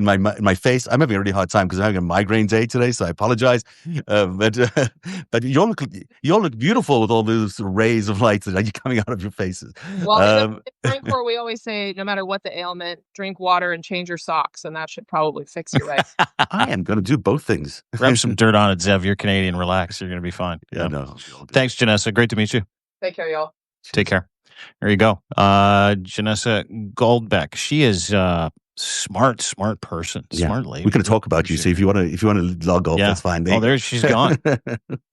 my face. I'm having a really hard time because I'm having a migraine day today, so I apologize. But you all look beautiful with all those rays of light that are coming out of your faces. Well, in Marine Corps, we always say, no matter what the ailment, drink water and change your socks, and that should probably fix you right. I am going to do both things. Rub some dirt on it, Zev. You're Canadian. Relax. You're going to be fine. Yeah, no. Thanks, Janessa. Great to meet you. Take care, y'all. Take care. There you go. Janessa Goldbeck. She is smart person. Smart lady. We're going to talk about you. So if you want to log off, that's fine. Oh, there she's gone.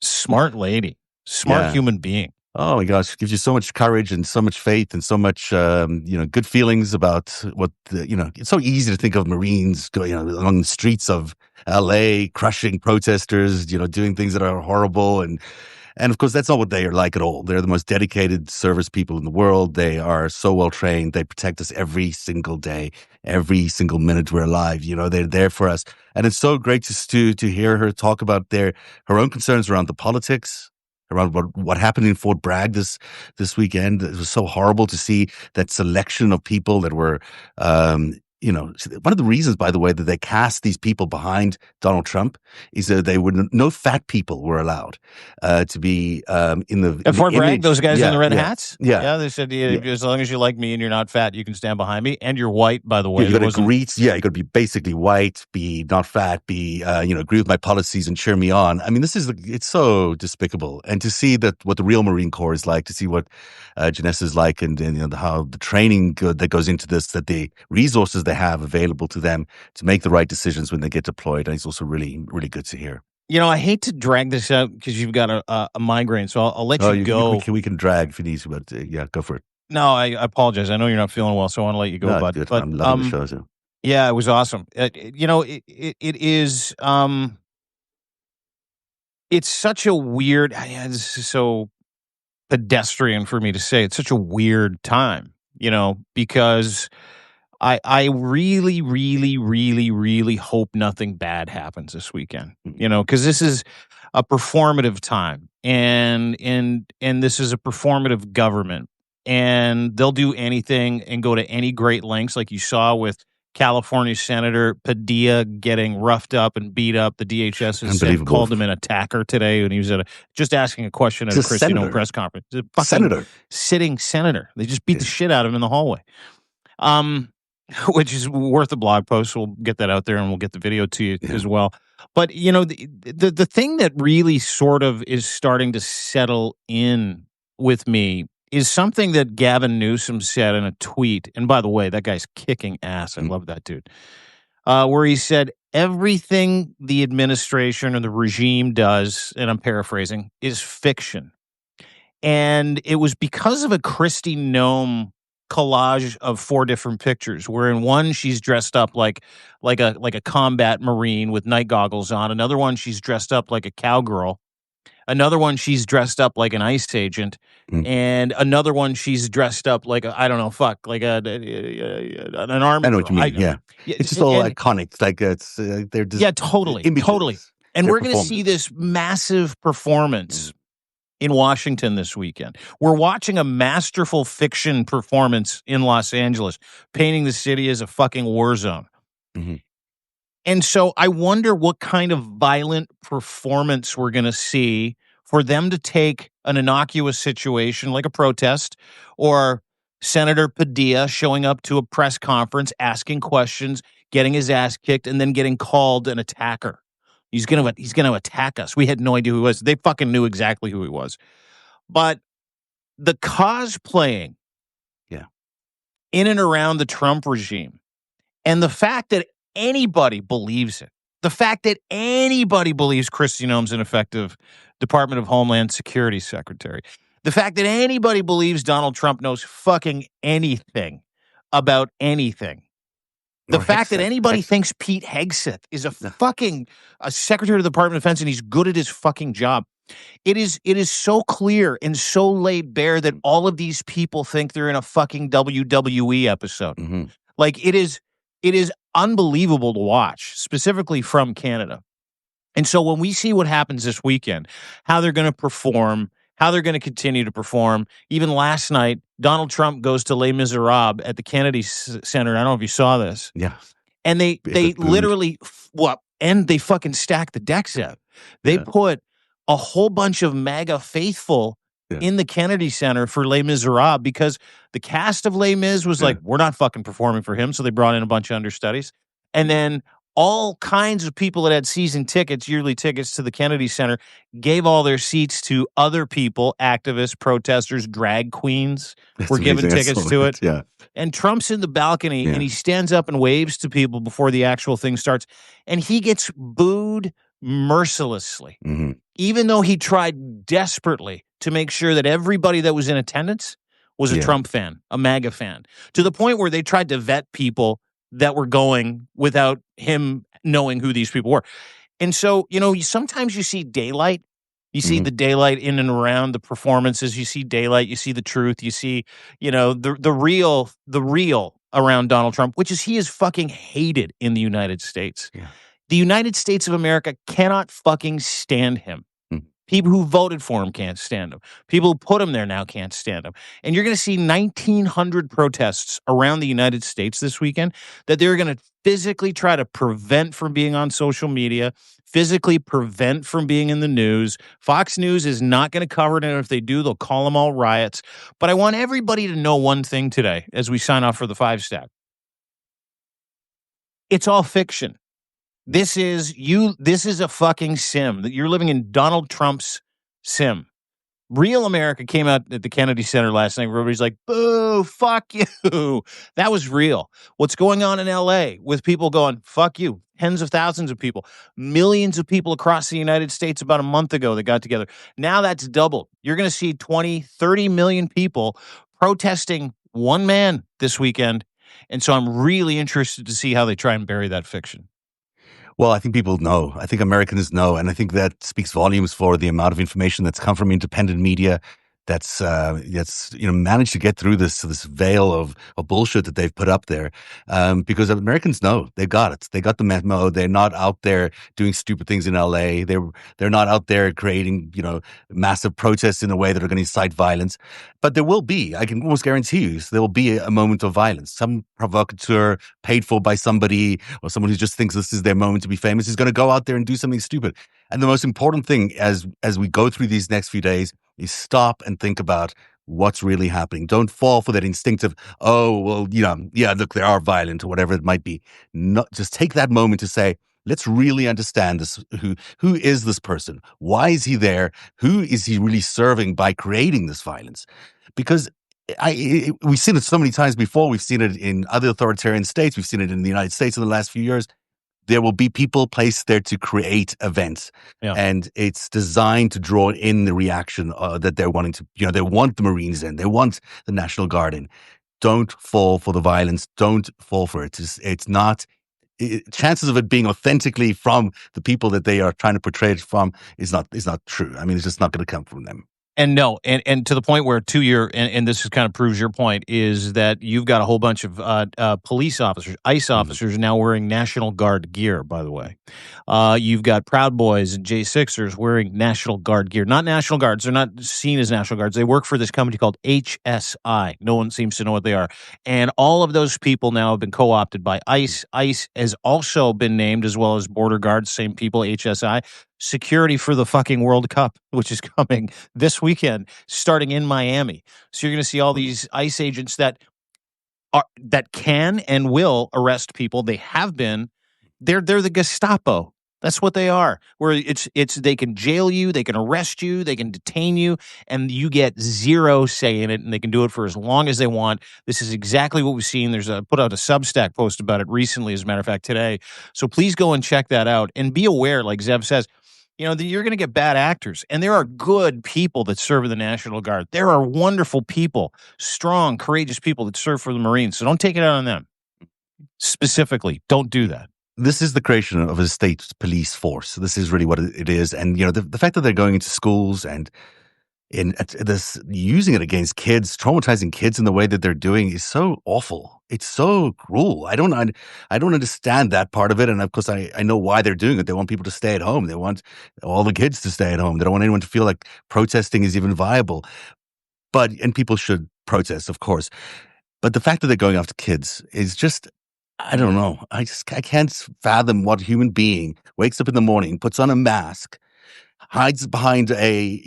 Smart lady. Smart human being. Oh my gosh, it gives you so much courage and so much faith and so much good feelings about what it's so easy to think of Marines going along the streets of LA crushing protesters, doing things that are horrible, and of course, that's not what they are like at all. They're the most dedicated service people in the world. They are so well trained. They protect us every single day, every single minute we're alive. They're there for us. And it's so great to hear her talk about her own concerns around the politics, around what happened in Fort Bragg this weekend. It was so horrible to see that selection of people that were one of the reasons, by the way, that they cast these people behind Donald Trump is that no fat people were allowed to be in the at Fort Bragg. Those guys in the red hats. Yeah, they said as long as you like me and you're not fat, you can stand behind me, and you're white, by the way. You got to greet. Yeah, you got to be basically white, be not fat, be agree with my policies and cheer me on. I mean, it's so despicable. And to see that what the real Marine Corps is like, to see what Janessa is like, and how the training that goes into this, that the resources they have available to them to make the right decisions when they get deployed. And it's also really, really good to hear. I hate to drag this out because you've got a migraine, so I'll let you go. We can drag if you need to, but go for it. No, I apologize. I know you're not feeling well, so I want to let you go, bud. Good. But I'm loving the show, so. Yeah, it was awesome. It is. It's such a weird. This is so pedestrian for me to say. It's such a weird time, because I really, really, really, really hope nothing bad happens this weekend, because this is a performative time, and this is a performative government, and they'll do anything and go to any great lengths, like you saw with California Senator Padilla getting roughed up and beat up. The DHS has called him an attacker today, and he was just asking a question at a Christine press conference. Sitting senator. They just beat the shit out of him in the hallway. Which is worth a blog post. We'll get that out there, and we'll get the video to you as well. But the thing that really sort of is starting to settle in with me is something that Gavin Newsom said in a tweet. And by the way, that guy's kicking ass. I Mm. love that dude. Where he said everything the administration or the regime does, and I'm paraphrasing, is fiction. And it was because of a Christy Nome collage of 4 different pictures, where in one she's dressed up like a combat marine with night goggles on. Another one she's dressed up like a cowgirl. Another one she's dressed up like an ICE agent. Mm. And another one she's dressed up like an army I know what girl. you mean. Yeah. It's just all iconic. It's like they're just totally. images. And They're we're going to see this massive performance in Washington this weekend. We're watching a masterful fiction performance in Los Angeles, painting the city as a fucking war zone. Mm-hmm. And so I wonder what kind of violent performance we're going to see for them to take an innocuous situation like a protest, or Senator Padilla showing up to a press conference, asking questions, getting his ass kicked, and then getting called an attacker. He's going to attack us. We had no idea who he was. They fucking knew exactly who he was. But the cosplaying in and around the Trump regime, and the fact that anybody believes it, the fact that anybody believes Kristi Noem's an effective Department of Homeland Security secretary, the fact that anybody believes Donald Trump knows fucking anything about anything, the fact that anybody thinks Pete Hegseth is a fucking secretary of the Department of Defense and he's good at his fucking job. It is so clear and so laid bare that all of these people think they're in a fucking WWE episode. Mm-hmm. Like it is unbelievable to watch, specifically from Canada. And so when we see what happens this weekend, how they're going to perform, how they're going to continue to perform. Even last night, Donald Trump goes to Les Miserables at the Kennedy Center. I don't know if you saw this. Yeah. And they literally, and they fucking stack the decks out. They put a whole bunch of MAGA faithful in the Kennedy Center for Les Miserables, because the cast of Les Mis was like, we're not fucking performing for him. So they brought in a bunch of understudies. And then all kinds of people that had season tickets, yearly tickets to the Kennedy Center, gave all their seats to other people, activists, protesters, drag queens were given tickets to it. Yeah. And Trump's in the balcony and he stands up and waves to people before the actual thing starts. And he gets booed mercilessly, even though he tried desperately to make sure that everybody that was in attendance was a Trump fan, a MAGA fan, to the point where they tried to vet people that were going without him knowing who these people were. And so, sometimes you see daylight. You see the daylight in and around the performances. You see daylight. You see the truth. You see, the real around Donald Trump, which is he is fucking hated in the United States. Yeah. The United States of America cannot fucking stand him. People who voted for him can't stand him. People who put him there now can't stand him. And you're going to see 1,900 protests around the United States this weekend that they're going to physically try to prevent from being on social media, physically prevent from being in the news. Fox News is not going to cover it, and if they do, they'll call them all riots. But I want everybody to know one thing today as we sign off for the FiveStack. It's all fiction. This is a fucking sim. That you're living in Donald Trump's sim. Real America came out at the Kennedy Center last night. Everybody's like, boo, fuck you. That was real. What's going on in LA with people going, fuck you. Tens of thousands of people, millions of people across the United States about a month ago that got together. Now that's doubled. You're going to see 20, 30 million people protesting one man this weekend. And so I'm really interested to see how they try and bury that fiction. Well, I think people know. I think Americans know. And I think that speaks volumes for the amount of information that's come from independent media that's managed to get through this veil of bullshit that they've put up there, because Americans know they've got it. They got the memo. They're not out there doing stupid things in LA. They're not out there creating massive protests in a way that are going to incite violence. But there will be. I can almost guarantee you, there will be a moment of violence. Some provocateur paid for by somebody, or someone who just thinks this is their moment to be famous, is going to go out there and do something stupid. And the most important thing as we go through these next few days is stop and think about what's really happening. Don't fall for that instinctive, look, they are violent or whatever it might be. Just take that moment to say, let's really understand this. Who is this person? Why is he there? Who is he really serving by creating this violence? Because we've seen it so many times before. We've seen it in other authoritarian states. We've seen it in the United States in the last few years. There will be people placed there to create events. Yeah. And it's designed to draw in the reaction that they're wanting to, they want the Marines in, they want the National Guard in. Don't fall for the violence. Don't fall for it. It's not, chances of it being authentically from the people that they are trying to portray it from is not true. I mean, it's just not going to come from them. And no, and to the point where and this kind of proves your point, is that you've got a whole bunch of police officers, ICE officers now wearing National Guard gear, by the way. You've got Proud Boys and J6ers wearing National Guard gear. Not National Guards. They're not seen as National Guards. They work for this company called HSI. No one seems to know what they are. And all of those people now have been co-opted by ICE. ICE has also been named, as well as Border Guards, same people, HSI. Security for the fucking World Cup, which is coming this weekend, starting in Miami. So you're going to see all these ICE agents that can and will arrest people. They have been. They're the Gestapo. That's what they are. Where it's they can jail you, they can arrest you, they can detain you, and you get zero say in it, and they can do it for as long as they want. This is exactly what we've seen. There's put out a Substack post about it recently, as a matter of fact, today. So please go and check that out and be aware, like Zev says, that you're going to get bad actors, and there are good people that serve in the National Guard. There are wonderful people, strong, courageous people that serve for the Marines. So don't take it out on them. Specifically, don't do that. This is the creation of a state police force. This is really what it is. And, the fact that they're going into schools and using it against kids, traumatizing kids in the way that they're doing is so awful. It's so cruel. I don't understand that part of it. And of course, I know why they're doing it. They want people to stay at home. They want all the kids to stay at home. They don't want anyone to feel like protesting is even viable. And people should protest, of course. But the fact that they're going after kids is just, I don't know. I can't fathom what human being wakes up in the morning, puts on a mask, hides behind a,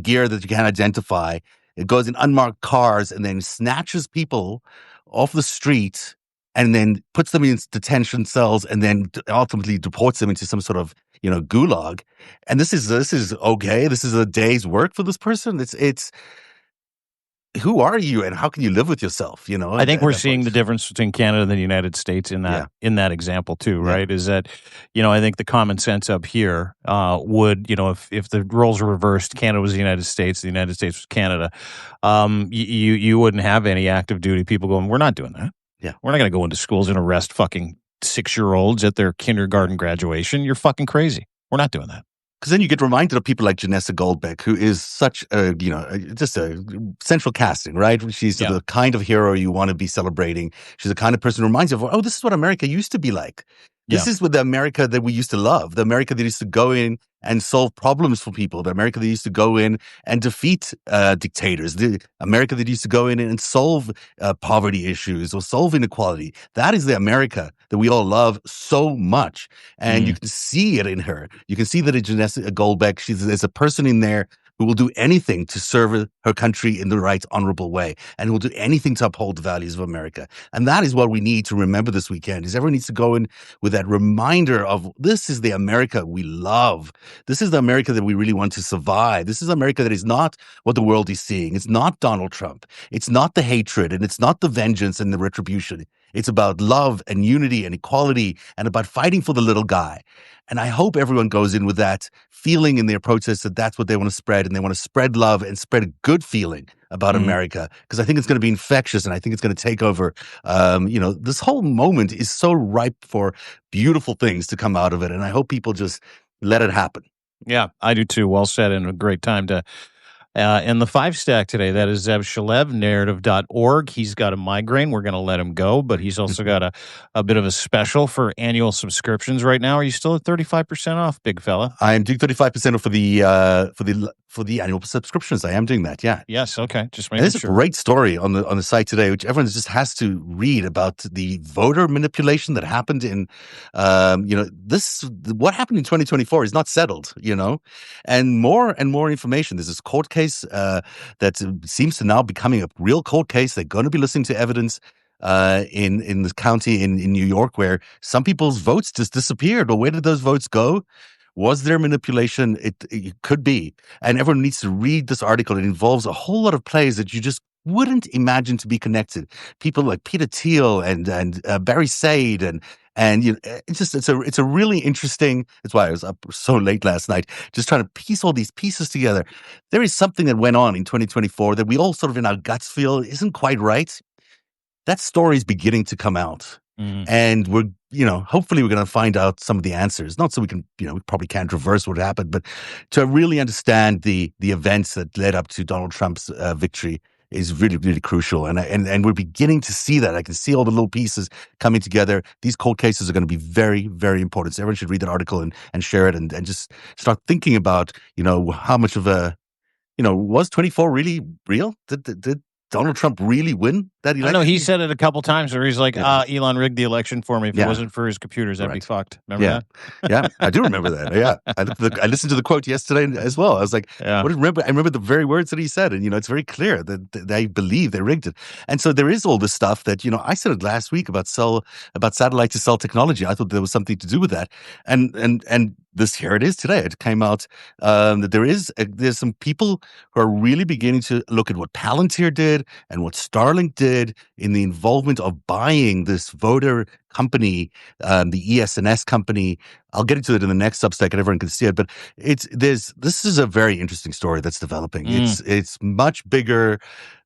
gear that you can't identify. It goes in unmarked cars and then snatches people off the street and then puts them in detention cells and then ultimately deports them into some sort of, gulag. And this is okay. This is a day's work for this person. It's who are you and how can you live with yourself? I think we're seeing the difference between Canada and the United States in that example too, right? Is that, I think the common sense up here would, if the roles were reversed, Canada was the United States was Canada, you wouldn't have any active duty people going, we're not doing that. Yeah. We're not going to go into schools and arrest fucking 6-year-olds at their kindergarten graduation. You're fucking crazy. We're not doing that. Because then you get reminded of people like Janessa Goldbeck, who is such a, just a central casting, right? She's the kind of hero you want to be celebrating. She's the kind of person who reminds you of, this is what America used to be like. This is what the America that we used to love, the America that used to go in and solve problems for people, the America that used to go in and defeat dictators, the America that used to go in and solve poverty issues or solve inequality. That is the America that we all love so much. And you can see it in her. You can see that in Janessa Goldbeck, there's a person in there who will do anything to serve her country in the right, honorable way, and will do anything to uphold the values of America. And that is what we need to remember this weekend, is everyone needs to go in with that reminder of this is the America we love. This is the America that we really want to survive. This is America that is not what the world is seeing. It's not Donald Trump. It's not the hatred, and it's not the vengeance and the retribution. It's about love and unity and equality and about fighting for the little guy. And I hope everyone goes in with that feeling in their protest that that's what they want to spread, and they want to spread love and spread a good feeling about America, because I think it's going to be infectious, and I think it's going to take over. This whole moment is so ripe for beautiful things to come out of it, and I hope people just let it happen. Yeah, I do too. Well said, and a great time to and the FiveStack today, that is Zev Shalev, narrative.org. He's got a migraine. We're going to let him go, but he's also got a bit of a special for annual subscriptions right now. Are you still at 35% off, big fella? I am doing 35% off for the annual subscriptions. I am doing that, yeah. Yes, okay. Just making There's sure. a great story on the site today, which everyone just has to read, about the voter manipulation that happened in, what happened in 2024 is not settled, and more information. There's this court case that seems to now becoming a real court case. They're going to be listening to evidence. in the county in New York, where some people's votes just disappeared. Well, where did those votes go? Was there manipulation? It could be. And everyone needs to read this article. It involves a whole lot of players that you just wouldn't imagine to be connected. People like Peter Thiel and Barry Said and it's a really interesting. That's why I was up so late last night, just trying to piece all these pieces together. There is something that went on in 2024 that we all sort of in our guts feel isn't quite right. That story is beginning to come out. And we're, hopefully we're going to find out some of the answers. Not so we can, we probably can't reverse what happened, but to really understand the events that led up to Donald Trump's victory is really, really crucial. And we're beginning to see that. I can see all the little pieces coming together. These cold cases are going to be very, very important. So everyone should read that article and share it and just start thinking about, how much of a, was 24 really real? Did Donald Trump really win that election? I know he said it a couple times where he's like, Elon rigged the election for me. If it wasn't for his computers, I'd be fucked. Remember that? Yeah, I do remember that. Yeah. I listened to the quote yesterday as well. I was like, I remember the very words that he said. And, it's very clear that they believe they rigged it. And so there is all this stuff that, I said it last week about satellite to cell technology. I thought there was something to do with that. And here it is today. It came out that there's some people who are really beginning to look at what Palantir did and what Starlink did in the involvement of buying this voter company, the ESNS company. I'll get into it in the next Substack and everyone can see it. But this is a very interesting story that's developing. It's much bigger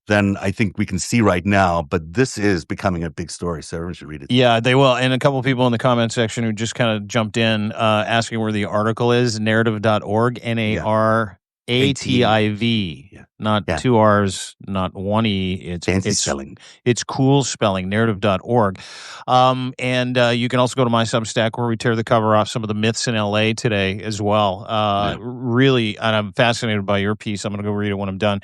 than I think we can see right now, but this is becoming a big story, so everyone should read it. Yeah, they will. And a couple of people in the comment section who just kind of jumped in asking where the article is, narrative.org, NARATIV, not two R's, not one E. It's spelling. It's cool spelling, narrative.org. And you can also go to my Substack where we tear the cover off some of the myths in LA today as well. Really, and I'm fascinated by your piece. I'm going to go read it when I'm done.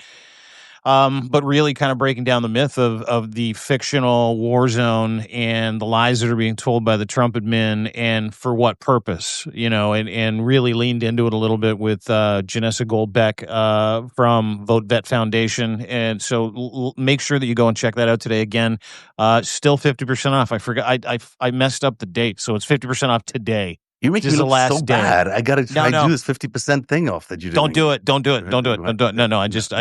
But really kind of breaking down the myth of the fictional war zone and the lies that are being told by the Trump admin and for what purpose, and really leaned into it a little bit with Janessa Goldbeck from Vote Vet Foundation. And so make sure that you go and check that out today. Again, still 50% off. I forgot. I messed up the date. So it's 50% off today. You make me look so bad. I gotta try to do this 50% thing off that you did. Don't do it. No. I just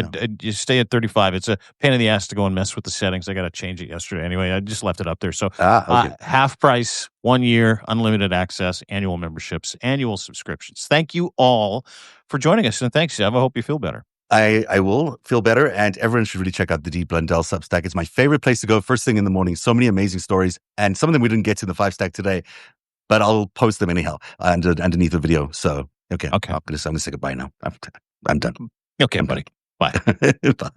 stay at 35. It's a pain in the ass to go and mess with the settings. I got to change it yesterday. Anyway, I just left it up there. So half price, 1 year, unlimited access, annual memberships, annual subscriptions. Thank you all for joining us, and thanks, Zev. I hope you feel better. I will feel better, and everyone should really check out the Deep Blundell Substack. It's my favorite place to go first thing in the morning. So many amazing stories, and some of them we didn't get to in the FiveStack today. But I'll post them anyhow underneath the video. So, okay. I'm going to say goodbye now. I'm done. Okay, buddy. Bye. Bye.